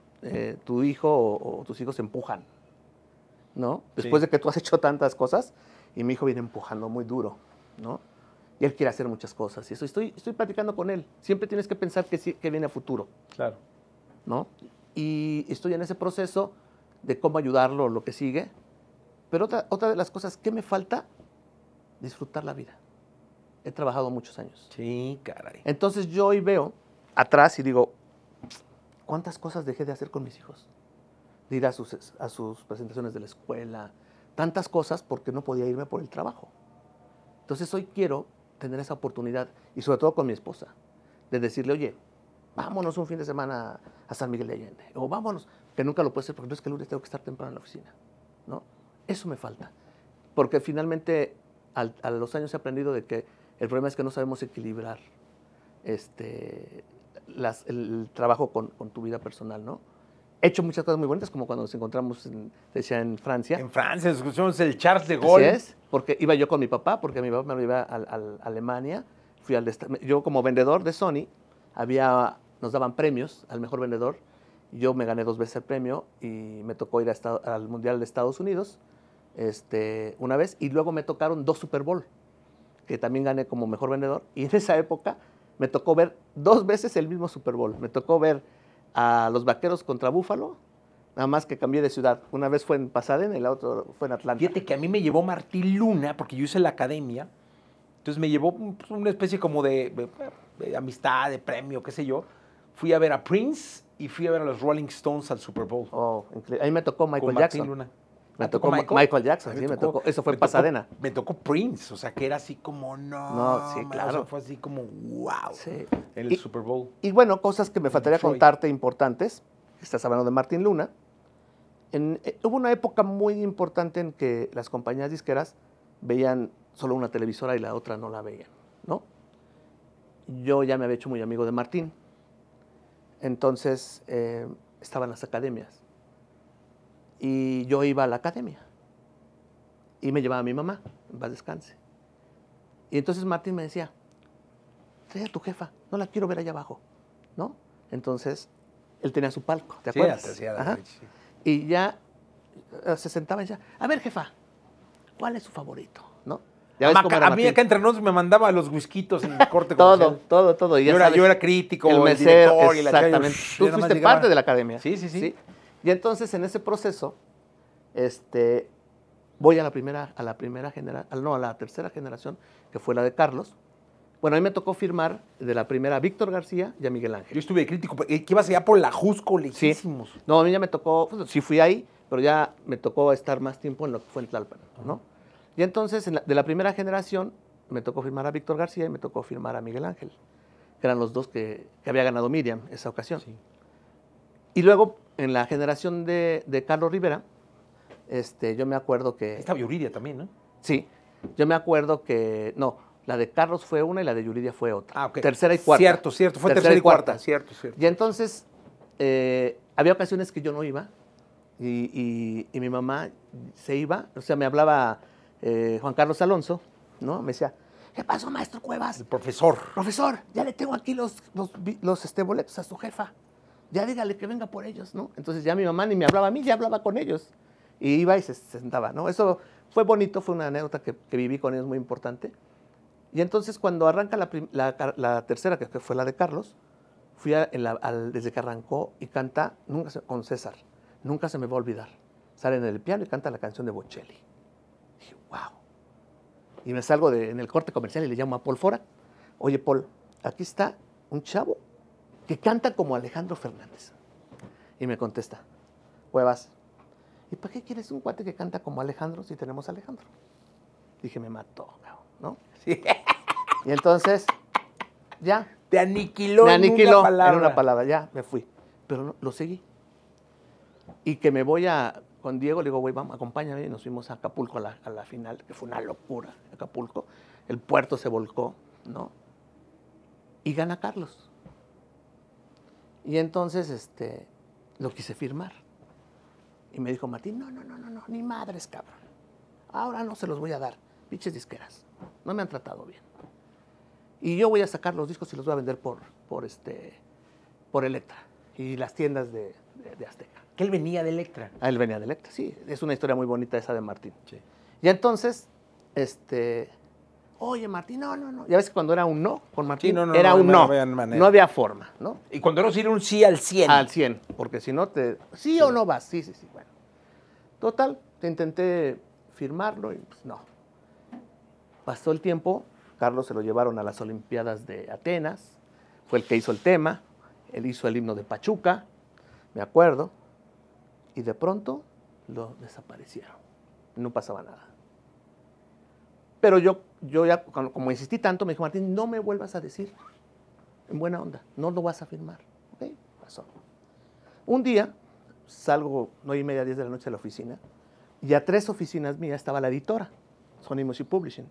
A: tu hijo o tus hijos se empujan, ¿no? Después
B: Sí.
A: de que tú has hecho tantas cosas, y mi hijo viene empujando muy duro, ¿no? Y él quiere hacer muchas cosas. Y eso estoy platicando con él. Siempre tienes que pensar que viene a futuro,
B: Claro.
A: ¿no? Y estoy en ese proceso de cómo ayudarlo, lo que sigue. Pero otra de las cosas que me falta, disfrutar la vida. He trabajado muchos años.
B: Sí, caray.
A: Entonces yo hoy veo atrás y digo, ¿cuántas cosas dejé de hacer con mis hijos? De ir a sus presentaciones de la escuela, tantas cosas porque no podía irme por el trabajo. Entonces hoy quiero tener esa oportunidad, y sobre todo con mi esposa, de decirle, oye, vámonos un fin de semana a San Miguel de Allende, o vámonos, que nunca lo puedo hacer porque no es que el lunes tengo que estar temprano en la oficina, ¿no? Eso me falta, porque finalmente a los años he aprendido de que el problema es que no sabemos equilibrar el trabajo con tu vida personal, ¿no? He hecho muchas cosas muy bonitas, como cuando nos encontramos, en Francia.
B: En Francia, escuchamos el Charles de Gaulle.
A: Así es, porque iba yo con mi papá, porque mi papá me lo iba a Alemania. Yo como vendedor de Sony, nos daban premios al mejor vendedor. Yo me gané 2 veces el premio y me tocó ir al Mundial de Estados Unidos una vez, y luego me tocaron 2 Super Bowl, que también gané como mejor vendedor. Y en esa época me tocó ver 2 veces el mismo Super Bowl. Me tocó ver a los Vaqueros contra Búfalo, nada más que cambié de ciudad. Una vez fue en Pasadena y la otra fue en Atlanta.
B: Fíjate que a mí me llevó Martín Luna, porque yo hice la academia, entonces me llevó pues, una especie como de amistad, de premio, qué sé yo. Fui a ver a Prince y fui a ver a los Rolling Stones al Super Bowl.
A: Oh, increíble. Ahí me tocó Michael
B: Con Martín
A: Jackson.
B: Luna.
A: Me
B: ¿Ah,
A: tocó
B: tocó
A: Michael Jackson,
B: A
A: sí,
B: mí
A: me tocó. Eso fue en Pasadena.
B: Me tocó Prince, o sea, que era así como,
A: No, sí,
B: man,
A: claro.
B: o sea, fue así como, wow,
A: Sí.
B: en el Super Bowl.
A: Y bueno, cosas que me faltaría
B: Detroit.
A: contarte importantes. Estás hablando de Martín Luna. Hubo una época muy importante en que las compañías disqueras veían solo una televisora y la otra no la veían, ¿no? Yo ya me había hecho muy amigo de Martín. Entonces, estaba en las academias. Y yo iba a la academia. Y me llevaba a mi mamá, en paz descanse. Y entonces Martín me decía, trae a tu jefa, no la quiero ver allá abajo, ¿no? Entonces, él tenía su palco, ¿te acuerdas?
B: Sí, hacía
A: Ajá.
B: sí.
A: Y ya se sentaba y decía, a ver, jefa, ¿cuál es su favorito? ¿No? Ya ves cómo era
B: A mí
A: Martín.
B: acá entre nosotros me mandaba los whiskitos en el corte comercial.
A: Todo. Y ya
B: Yo era
A: sabes,
B: crítico,
A: el mesero,
B: director y la chingada,
A: exactamente.
B: y
A: Tú
B: nada más
A: fuiste
B: llegaba.
A: parte de la academia.
B: Sí.
A: Y entonces, en ese proceso, voy a la tercera generación, que fue la de Carlos. Bueno, a mí me tocó firmar de la primera a Víctor García y a Miguel Ángel.
B: Yo estuve de crítico, que ibas allá por la Jusco,
A: Sí.
B: lejísimos.
A: No, a mí ya me tocó, pues, sí fui ahí, pero ya me tocó estar más tiempo en lo que fue en Tlalpan, ¿no? Y entonces, de la primera generación, me tocó firmar a Víctor García y me tocó firmar a Miguel Ángel, que eran los dos que había ganado Miriam esa ocasión.
B: Sí.
A: Y luego, en la generación de Carlos Rivera, yo me acuerdo que...
B: Estaba Yuridia también, ¿no?
A: Sí, yo me acuerdo que... No, la de Carlos fue una y la de Yuridia fue otra.
B: Ah, ok.
A: Tercera y cuarta.
B: Cierto, fue tercera y cuarta. Cierto.
A: Y entonces, había ocasiones que yo no iba y mi mamá se iba, o sea, me hablaba Juan Carlos Alonso, ¿no? Me decía, ¿qué pasó, maestro Cuevas?
B: El profesor.
A: Profesor, ya le tengo aquí los boletos a su jefa. Ya dígale que venga por ellos, ¿no? Entonces ya mi mamá ni me hablaba a mí, ya hablaba con ellos. Y iba y se sentaba, ¿no? Eso fue bonito, fue una anécdota que viví con ellos muy importante. Y entonces cuando arranca la tercera, que fue la de Carlos, fui desde que arrancó y canta con César. Nunca se me va a olvidar. Sale en el piano y canta la canción de Bocelli. Dije, wow. Y me salgo en el corte comercial y le llamo a Paul Fora. Oye, Paul, aquí está un chavo que canta como Alejandro Fernández. Y me contesta, Cuevas, ¿y para qué quieres un cuate que canta como Alejandro si tenemos a Alejandro? Dije, me mató, ¿no?
B: Sí.
A: Y entonces, ya.
B: Te aniquiló,
A: Me aniquiló
B: en
A: en una palabra, ya me fui. Pero no, lo seguí. Y que me voy con Diego, le digo, güey, vamos, acompáñame. Y nos fuimos a Acapulco a la final, que fue una locura, Acapulco. El puerto se volcó, ¿no? Y gana Carlos. Y entonces, lo quise firmar. Y me dijo Martín, no, ni madres, cabrón. Ahora no se los voy a dar. Pinches disqueras. No me han tratado bien. Y yo voy a sacar los discos y los voy a vender por Electra. Y las tiendas de Azteca.
B: Que él venía de Electra.
A: Ah, él venía de Electra, sí. Es una historia muy bonita esa de Martín.
B: Sí.
A: Y entonces, oye, Martín, no. Ya ves que cuando era un no con Martín,
B: Sí,
A: era un no.
B: había manera.
A: No había forma, ¿no?
B: Y cuando era un sí al 100.
A: Al 100, porque si no ¿Sí o no vas? Sí. Bueno. Total, te intenté firmarlo y pues no. Pasó el tiempo, Carlos se lo llevaron a las Olimpiadas de Atenas, fue el que hizo el tema, él hizo el himno de Pachuca, me acuerdo, y de pronto lo desaparecieron. No pasaba nada. Pero yo ya, como insistí tanto, me dijo, Martín, no me vuelvas a decir, en buena onda, no lo vas a firmar. ¿Ok? Pasó. Un día, salgo 9:30, 10 de la noche de la oficina, y a 3 oficinas mías estaba la editora, Sony Music Publishing.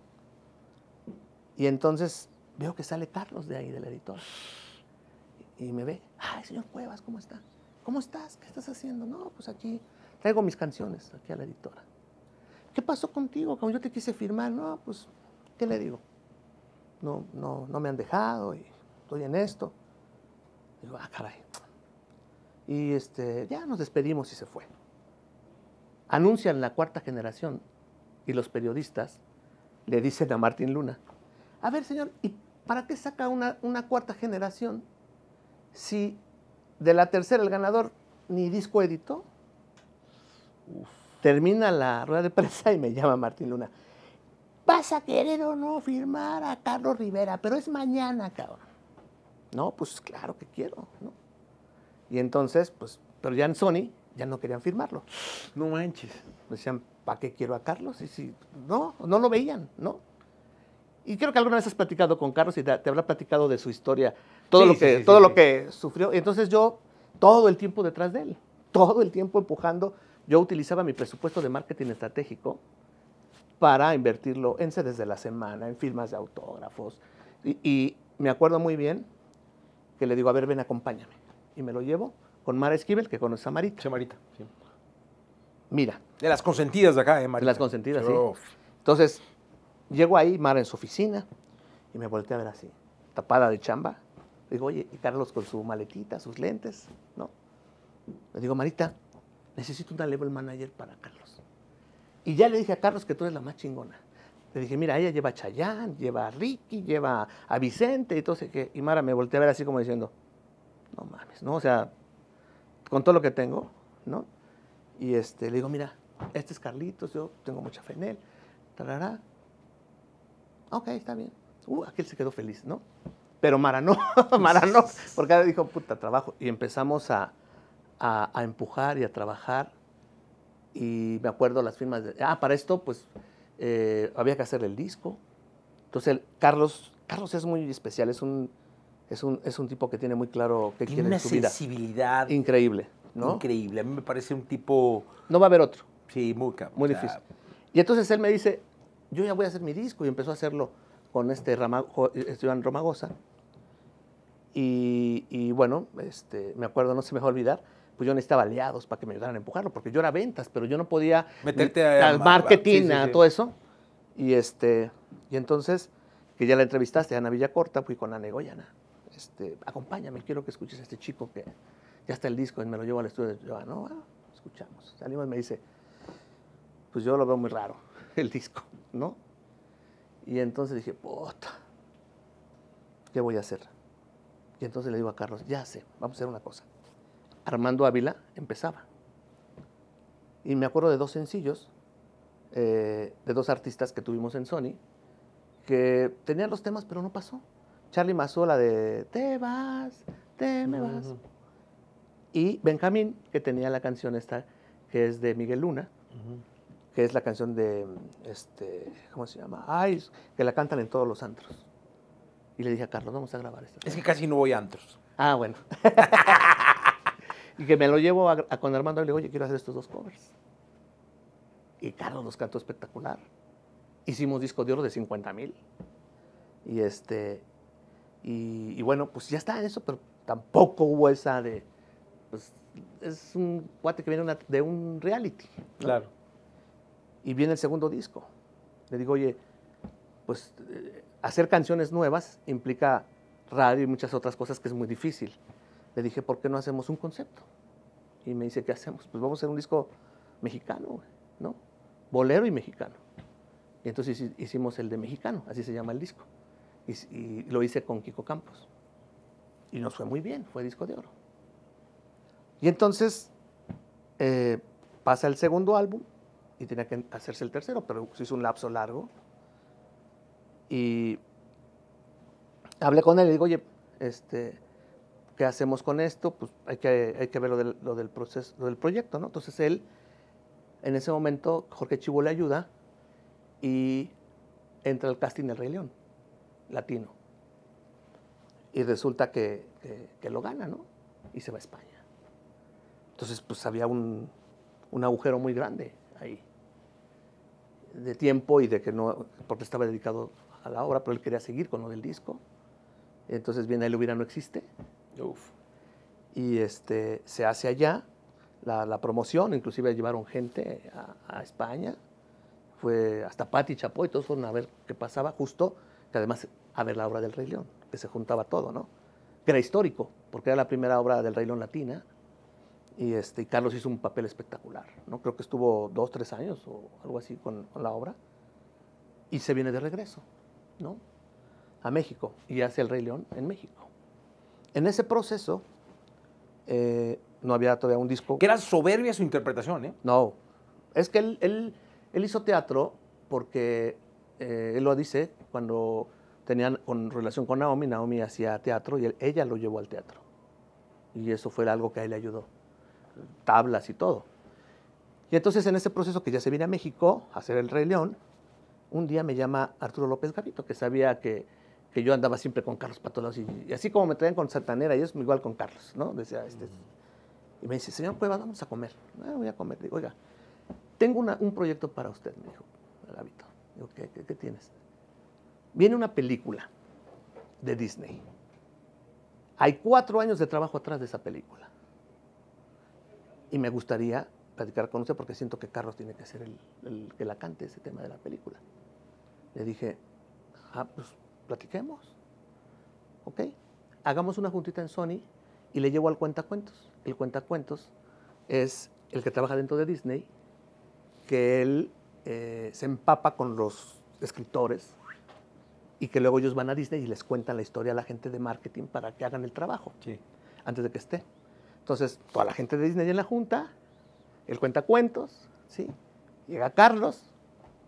A: Y entonces veo que sale Carlos de ahí, de la editora. Y me ve, ay, señor Cuevas, ¿cómo está? ¿Cómo estás? ¿Qué estás haciendo? No, pues aquí traigo mis canciones, aquí a la editora. ¿Qué pasó contigo? Como yo te quise firmar, no, pues, ¿qué le digo? No me han dejado y estoy en esto. Digo, caray. Y ya nos despedimos y se fue. Anuncian la 4ª generación y los periodistas le dicen a Martín Luna, a ver, señor, ¿y para qué saca una 4ª generación si de la tercera el ganador ni disco editó? Termina la rueda de prensa y me llama Martín Luna. ¿Vas a querer o no firmar a Carlos Rivera? Pero es mañana, cabrón. No, pues claro que quiero, ¿no? Y entonces, pues, pero ya en Sony ya no querían firmarlo.
B: No manches.
A: Decían, ¿para qué quiero a Carlos? Y si, no lo veían, ¿no? Y creo que alguna vez has platicado con Carlos y te habrá platicado de su historia, todo lo que sufrió. Y entonces yo, todo el tiempo detrás de él, todo el tiempo empujando, yo utilizaba mi presupuesto de marketing estratégico para invertirlo en sedes de la semana, en firmas de autógrafos. Y me acuerdo muy bien que le digo, a ver, ven, acompáñame. Y me lo llevo con Mara Esquivel, que conoce a Marita.
B: Sí, Marita, sí.
A: Mira.
B: De las consentidas de acá, Marita.
A: De las consentidas, sí.
B: Uf.
A: Entonces, llego ahí, Mara en su oficina, y me volteé a ver así, tapada de chamba. Le digo, oye, y Carlos con su maletita, sus lentes, ¿no? Le digo, Marita, necesito una level manager para Carlos. Y ya le dije a Carlos que tú eres la más chingona. Le dije, mira, ella lleva a Chayanne, lleva a Ricky, lleva a Vicente, y todo ese que... Y Mara me volteé a ver así como diciendo, no mames, ¿no? O sea, con todo lo que tengo, ¿no? Y le digo, mira, este es Carlitos, yo tengo mucha fe en él. Tarará. Ok, está bien. Aquel se quedó feliz, ¿no? Pero Mara no, Mara no, porque ella dijo, puta, trabajo. Y empezamos a empujar y a trabajar. Y me acuerdo las firmas para esto, pues, había que hacer el disco. Entonces, Carlos es muy especial, es un tipo que tiene muy claro qué quiere en su vida.
B: Tiene una sensibilidad
A: increíble, ¿no?
B: increíble. A mí me parece un tipo...
A: No va a haber otro.
B: Sí,
A: muy difícil. Y entonces él me dice, yo ya voy a hacer mi disco, y empezó a hacerlo con Iván Romagosa. Y bueno, me acuerdo, no se me va a olvidar, pues yo necesitaba aliados para que me ayudaran a empujarlo, porque yo era ventas, pero yo no podía
B: meterte
A: al marketing,
B: sí.
A: a todo eso. Y entonces, que ya la entrevistaste, Ana Villacorta, fui con Ana y digo, oye, Ana, acompáñame, quiero que escuches a este chico que ya está el disco, y me lo llevo al estudio. Yo, no, escuchamos. Salimos y me dice, pues yo lo veo muy raro, el disco, ¿no? Y entonces dije, puta, ¿qué voy a hacer? Y entonces le digo a Carlos, ya sé, vamos a hacer una cosa. Armando Ávila empezaba. Y me acuerdo de 2 sencillos, de 2 artistas que tuvimos en Sony, que tenían los temas, pero no pasó. Charly Mazó, la de Te vas, te me vas. Y Benjamín, que tenía la canción esta, que es de Miguel Luna, que es la canción de, ¿cómo se llama? Ay, que la cantan en todos los antros. Y le dije a Carlos, vamos a grabar esta.
B: Es que casi no voy a antros.
A: Ah, bueno. Y que me lo llevo con Armando y le digo, oye, quiero hacer estos 2 covers. Y Carlos los cantó espectacular. Hicimos disco de oro de 50,000. Y bueno, pues ya está eso, pero tampoco hubo esa de, pues es un cuate que viene de un reality, ¿no?
B: Claro.
A: Y viene el segundo disco. Le digo, oye, pues hacer canciones nuevas implica radio y muchas otras cosas que es muy difícil. Le dije, ¿por qué no hacemos un concepto? Y me dice, ¿qué hacemos? Pues vamos a hacer un disco mexicano, ¿no? Bolero y mexicano. Y entonces hicimos el de mexicano, así se llama el disco. Y lo hice con Kiko Campos. Y nos fue muy bien, fue disco de oro. Y entonces pasa el segundo álbum y tenía que hacerse el tercero, pero se hizo un lapso largo. Y hablé con él y digo, oye, ¿qué hacemos con esto? Pues hay que ver lo del proceso, lo del proyecto, ¿no? Entonces él, en ese momento, Jorge Chivo le ayuda y entra al casting del Rey León, latino. Y resulta que lo gana, ¿no? Y se va a España. Entonces, pues había un agujero muy grande ahí, de tiempo y de que no, porque estaba dedicado a la obra, pero él quería seguir con lo del disco. Entonces viene El Hubiera No Existe.
B: Uf.
A: Y se hace allá la promoción, inclusive llevaron gente a España. Fue hasta Pati Chapoy, todos fueron a ver qué pasaba, justo, que además a ver la obra del Rey León, que se juntaba todo, ¿no? Que era histórico, porque era la primera obra del Rey León latina. Y Carlos hizo un papel espectacular, ¿no? Creo que estuvo 2, 3 años o algo así con la obra. Y se viene de regreso, ¿no? A México, y hace el Rey León en México. En ese proceso, no había todavía un disco.
B: Que era soberbia su interpretación, ¿eh?
A: No, es que él hizo teatro porque, él lo dice, cuando tenían relación con Naomi hacía teatro y ella lo llevó al teatro. Y eso fue algo que a él le ayudó, tablas y todo. Y entonces en ese proceso que ya se viene a México a hacer el Rey León, un día me llama Arturo López Gavito, que sabía que yo andaba siempre con Carlos Patolos y así como me traían con Santanera, y es igual con Carlos, ¿no? Decía, y me dice, señor Cuevas, vamos a comer. Voy a comer. Digo, oiga, tengo un proyecto para usted, me dijo Gavito. Digo, ¿qué tienes? Viene una película de Disney. Hay 4 años de trabajo atrás de esa película. Y me gustaría platicar con usted porque siento que Carlos tiene que ser el que la cante, ese tema de la película. Le dije, pues platiquemos. ¿Ok? Hagamos una juntita en Sony y le llevo al cuentacuentos. El cuentacuentos es el que trabaja dentro de Disney, que él se empapa con los escritores y que luego ellos van a Disney y les cuentan la historia a la gente de marketing para que hagan el trabajo,
B: Sí.
A: antes de que esté. Entonces, toda la gente de Disney en la junta, él cuenta cuentos, ¿sí? Llega Carlos,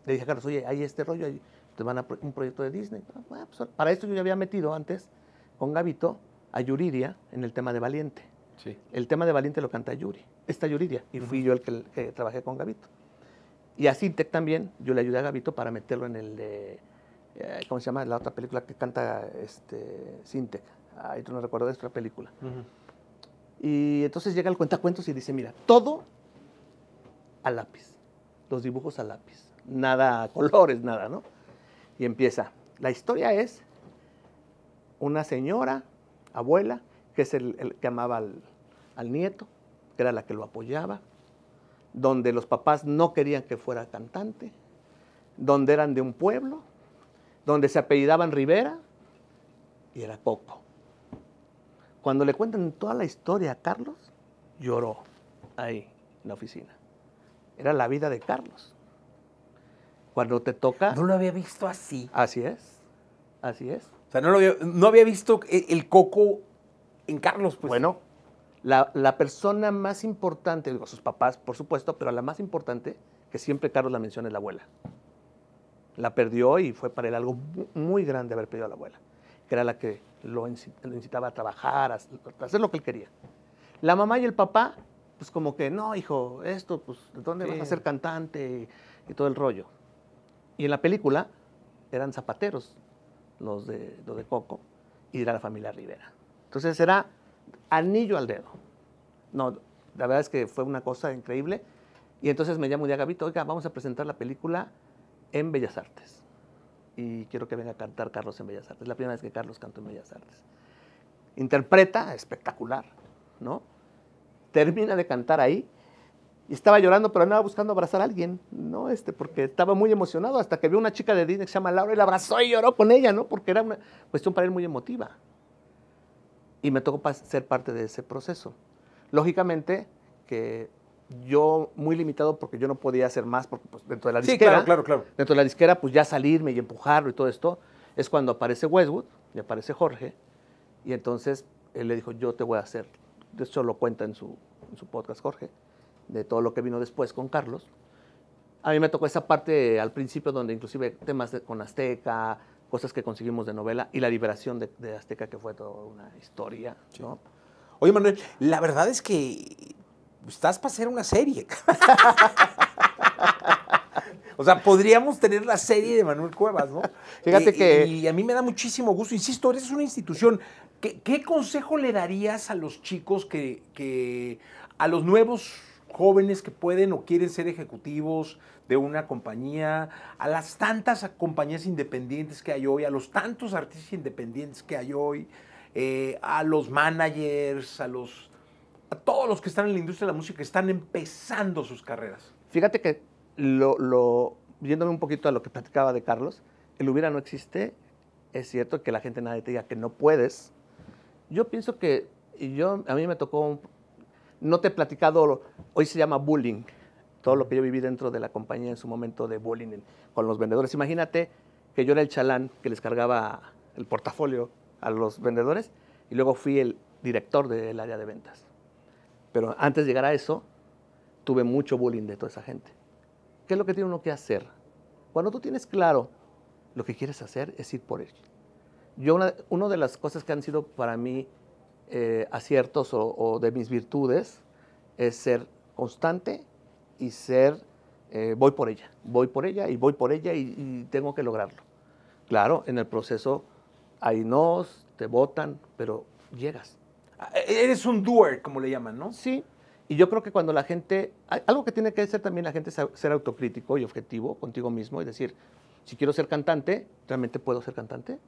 A: le dije a Carlos, oye, hay este rollo, te van a un proyecto de Disney. Bueno, pues, para esto yo ya había metido antes con Gabito a Yuridia en el tema de Valiente.
B: Sí.
A: El tema de Valiente lo canta Yuri, esta Yuridia, y fui yo el que trabajé con Gabito. Y a Sintec también, yo le ayudé a Gabito para meterlo en el de, ¿cómo se llama? La otra película que canta Sintec. Ahí no recuerdo de esta película. Y entonces llega el cuentacuentos y dice, mira, todo a lápiz, los dibujos a lápiz, nada colores, nada, ¿no? Y empieza, la historia es una señora, abuela, que es el que amaba al nieto, que era la que lo apoyaba, donde los papás no querían que fuera cantante, donde eran de un pueblo, donde se apellidaban Rivera y era Coco. Cuando le cuentan toda la historia a Carlos, lloró ahí en la oficina. Era la vida de Carlos. Cuando te toca...
B: No lo había visto así.
A: Así es, así es.
B: O sea, no había visto el Coco en Carlos, pues.
A: Bueno, la persona más importante, digo, sus papás, por supuesto, pero la más importante, que siempre Carlos la menciona, es la abuela. La perdió y fue para él algo muy grande haber perdido a la abuela, que era la que lo incitaba a trabajar, a hacer lo que él quería. La mamá y el papá, pues como que, no, hijo, esto, pues, ¿de dónde vas a ser cantante? Y todo el rollo. Y en la película eran zapateros los de Coco, y era la familia Rivera. Entonces era anillo al dedo. No, la verdad es que fue una cosa increíble. Y entonces me llama un día Gabito, oiga, vamos a presentar la película en Bellas Artes. Y quiero que venga a cantar Carlos en Bellas Artes. Es la primera vez que Carlos cantó en Bellas Artes. Interpreta, espectacular, ¿no? Termina de cantar ahí. Y estaba llorando, pero andaba buscando abrazar a alguien, ¿no? Porque estaba muy emocionado, hasta que vio una chica de Disney que se llama Laura y la abrazó y lloró con ella, ¿no? Porque era una cuestión para él muy emotiva. Y me tocó ser parte de ese proceso. Lógicamente que yo muy limitado porque yo no podía hacer más porque pues, dentro de la disquera,
B: sí, claro.
A: Dentro de la disquera, pues ya salirme y empujarlo y todo esto, es cuando aparece Westwood y aparece Jorge, y entonces él le dijo, yo te voy a hacer, de hecho lo cuenta en su podcast Jorge, de todo lo que vino después con Carlos. A mí me tocó esa parte al principio donde inclusive temas con Azteca, cosas que conseguimos de novela, y la liberación de Azteca, que fue toda una historia, ¿no?
B: Sí. Oye, Manuel, la verdad es que estás para hacer una serie. O sea, podríamos tener la serie de Manuel Cuevas, ¿no?
A: Fíjate que...
B: Y a mí me da muchísimo gusto. Insisto, eres una institución. ¿Qué consejo le darías a los chicos a los nuevos jóvenes que pueden o quieren ser ejecutivos de una compañía, a las tantas compañías independientes que hay hoy, a los tantos artistas independientes que hay hoy, a los managers, a todos los que están en la industria de la música, que están empezando sus carreras?
A: Fíjate que yéndome un poquito a lo que platicaba de Carlos, el hubiera no existe, es cierto que la gente nadie te diga que no puedes. Yo pienso que, a mí me tocó, no te he platicado, hoy se llama bullying, todo lo que yo viví dentro de la compañía en su momento de bullying con los vendedores. Imagínate que yo era el chalán que les cargaba el portafolio a los vendedores y luego fui el director del área de ventas. Pero antes de llegar a eso, tuve mucho bullying de toda esa gente. ¿Qué es lo que tiene uno que hacer? Cuando tú tienes claro lo que quieres hacer, es ir por ello. Una de las cosas que han sido para mí aciertos o de mis virtudes es ser constante y voy por ella y tengo que lograrlo. Claro, en el proceso hay nos, te botan, pero llegas.
B: Eres un doer, como le llaman, ¿no?
A: Sí, y yo creo que cuando la gente, algo que tiene que hacer también la gente es ser autocrítico y objetivo contigo mismo y decir, si quiero ser cantante, ¿realmente puedo ser cantante?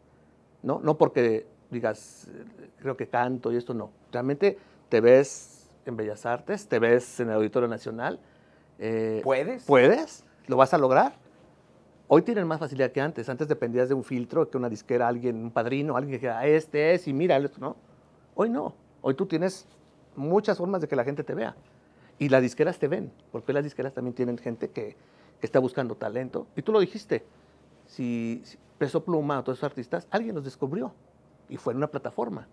A: No porque digas, creo que canto y esto, no. Realmente te ves en Bellas Artes, te ves en el Auditorio Nacional.
B: ¿Puedes?
A: ¿Puedes? ¿Lo vas a lograr? Hoy tienen más facilidad que antes. Antes dependías de un filtro, que una disquera, un padrino, alguien que dijera, este es, y mira, esto, ¿no? Hoy no. Hoy tú tienes muchas formas de que la gente te vea. Y las disqueras te ven, porque las disqueras también tienen gente que está buscando talento. Y tú lo dijiste, si Peso Pluma o todos esos artistas, alguien los descubrió y fue en una plataforma.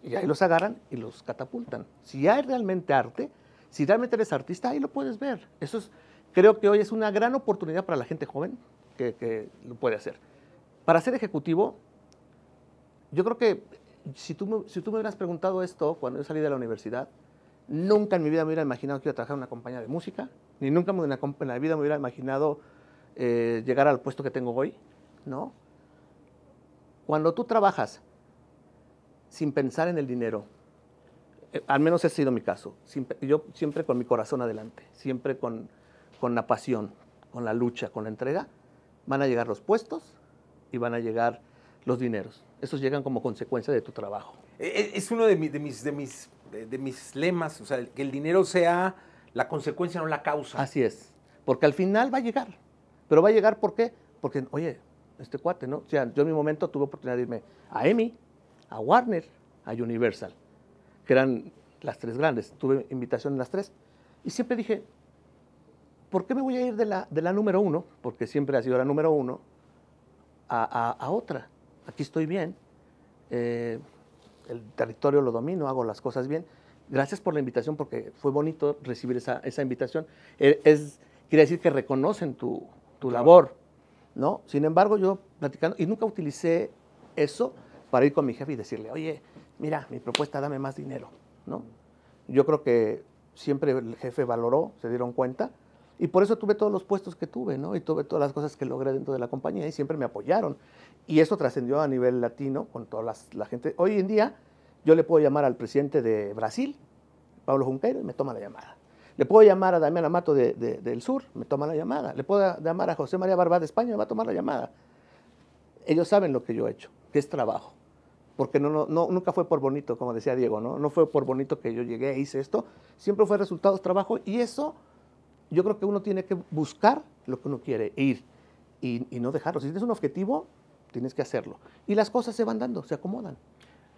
A: Y ahí los agarran y los catapultan. Si hay realmente arte, si realmente eres artista, ahí lo puedes ver. Eso es, creo que hoy es una gran oportunidad para la gente joven que lo puede hacer. Para ser ejecutivo, yo creo que si tú me hubieras preguntado esto cuando yo salí de la universidad, nunca en mi vida me hubiera imaginado que iba a trabajar en una compañía de música, ni nunca en la vida me hubiera imaginado llegar al puesto que tengo hoy, ¿no? Cuando tú trabajas sin pensar en el dinero, al menos ese ha sido mi caso, yo siempre con mi corazón adelante, siempre con la pasión, con la lucha, con la entrega, van a llegar los puestos y van a llegar los dineros. Esos llegan como consecuencia de tu trabajo.
B: Es uno de mis lemas, o sea, que el dinero sea la consecuencia, no la causa.
A: Así es, porque al final va a llegar. Pero va a llegar, ¿por qué? Porque, oye, este cuate, ¿no? O sea, yo en mi momento tuve oportunidad de irme a EMI, a Warner, a Universal, que eran las tres grandes. Tuve invitación en las tres. Y siempre dije, ¿por qué me voy a ir de la número uno? Porque siempre ha sido la número uno, a otra. Aquí estoy bien, el territorio lo domino, hago las cosas bien. Gracias por la invitación, porque fue bonito recibir esa invitación. Quiere decir que reconocen tu labor, ¿no? Sin embargo, yo platicando, y nunca utilicé eso para ir con mi jefe y decirle, oye, mira, mi propuesta, dame más dinero, ¿no? Yo creo que siempre el jefe valoró, se dieron cuenta, y por eso tuve todos los puestos que tuve, ¿no? Y tuve todas las cosas que logré dentro de la compañía y siempre me apoyaron. Y eso trascendió a nivel latino con toda la gente. Hoy en día yo le puedo llamar al presidente de Brasil, Paulo Junqueiro, y me toma la llamada. Le puedo llamar a Damián Amato del Sur, me toma la llamada. Le puedo llamar a José María Barba de España, me va a tomar la llamada. Ellos saben lo que yo he hecho, que es trabajo. Porque nunca fue por bonito, como decía Diego, ¿no? No fue por bonito que yo llegué e hice esto. Siempre fue resultados, trabajo, y eso yo creo que uno tiene que buscar lo que uno quiere, ir y no dejarlo. Si tienes un objetivo, tienes que hacerlo. Y las cosas se van dando, se acomodan.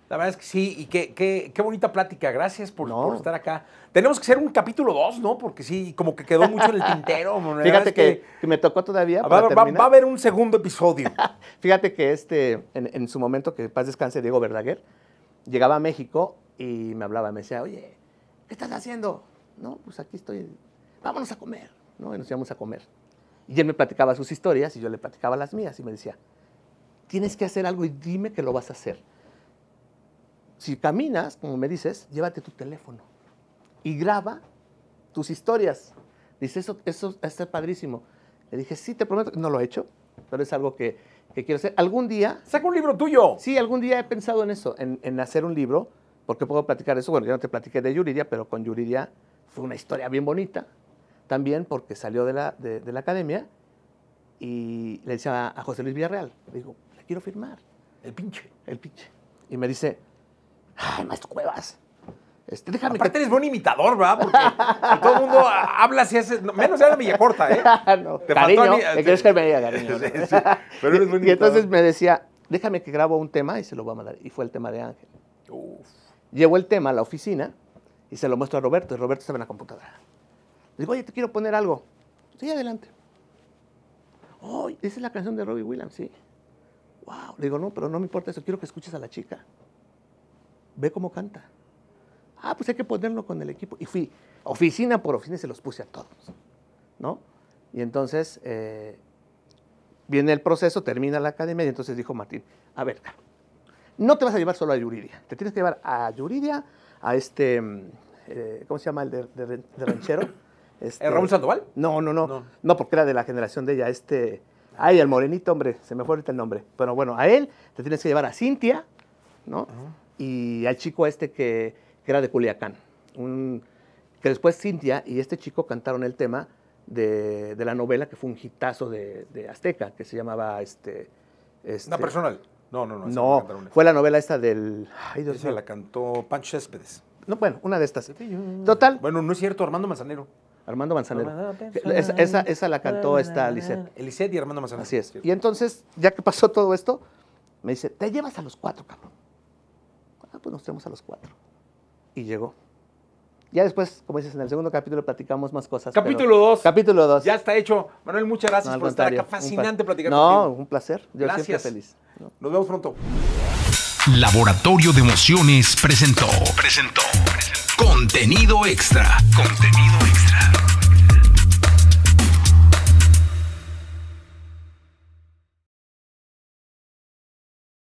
B: La verdad es que sí, y qué bonita plática. Gracias por estar acá. Tenemos que hacer un capítulo 2, ¿no? Porque sí, como que quedó mucho en el tintero.
A: Fíjate que me tocó todavía
B: va a haber un segundo episodio.
A: Fíjate que en su momento, que paz descanse Diego Verdaguer, llegaba a México y me hablaba, me decía, oye, ¿qué estás haciendo? No, pues aquí estoy, vámonos a comer, ¿no? Y nos íbamos a comer. Y él me platicaba sus historias y yo le platicaba las mías y me decía, tienes que hacer algo y dime que lo vas a hacer. Si caminas, como me dices, llévate tu teléfono y graba tus historias. Dice, eso está padrísimo. Le dije, sí, te prometo, no lo he hecho, pero es algo que quiero hacer. Algún día...
B: ¡Saca un libro tuyo!
A: Sí, algún día he pensado en eso, en hacer un libro, porque puedo platicar eso. Bueno, yo no te platiqué de Yuridia, pero con Yuridia fue una historia bien bonita, también porque salió de la academia y le decía a José Luis Villarreal, le digo, le quiero firmar.
B: El pinche.
A: Y me dice... Ay, maestro Cuevas, déjame.
B: Aparte eres buen imitador, ¿verdad? Porque todo el mundo habla así, menos ya de Villacorta, ¿eh?
A: No, cariño, ¿qué quieres que me diga, cariño?
B: Sí, pero eres buen imitador.
A: Y entonces me decía, déjame que grabo un tema y se lo voy a mandar. Y fue el tema de Ángel. Llevo el tema a la oficina y se lo muestro a Roberto, y Roberto estaba en la computadora. Le digo, oye, te quiero poner algo. Sí, adelante. Oh, esa es la canción de Robbie Williams, sí. Wow. Le digo, no, pero no me importa eso, quiero que escuches a la chica. Ve cómo canta. Ah, pues hay que ponerlo con el equipo. Y fui oficina por oficina y se los puse a todos, ¿no? Y entonces viene el proceso, termina la academia y entonces dijo Martín, a ver, no te vas a llevar solo a Yuridia, te tienes que llevar a Yuridia, a ¿cómo se llama el de ranchero?
B: ¿Raúl Sandoval?
A: No, porque era de la generación de ella, ay, el morenito, hombre, se me fue ahorita el nombre. Pero bueno, a él te tienes que llevar a Cintia, ¿no? Y al chico que era de Culiacán. Que después Cintia y este chico cantaron el tema de la novela, que fue un hitazo de Azteca, que se llamaba...
B: ¿Una personal?
A: No, fue la novela esta del... Ay, Dios
B: esa
A: mío.
B: La cantó Pancho Céspedes.
A: No, bueno, una de estas. Total.
B: Bueno, no es cierto, Armando Manzanero.
A: Armando Manzanero. Esa la cantó Lisette.
B: Lisette y Armando Manzanero.
A: Así es. Y entonces, ya que pasó todo esto, me dice, te llevas a los 4, cabrón. Pues nos traemos a los 4. Y llegó. Ya después, como dices, en el segundo capítulo platicamos más cosas.
B: Capítulo 2.
A: Capítulo 2.
B: Ya está hecho. Manuel, muchas gracias
A: No,
B: por estar acá. Fascinante platicar
A: contigo.
B: contigo.
A: Un placer. Yo
B: gracias.
A: siempre feliz. ¿No?
B: Nos vemos pronto.
C: Laboratorio de Emociones presentó. Contenido extra.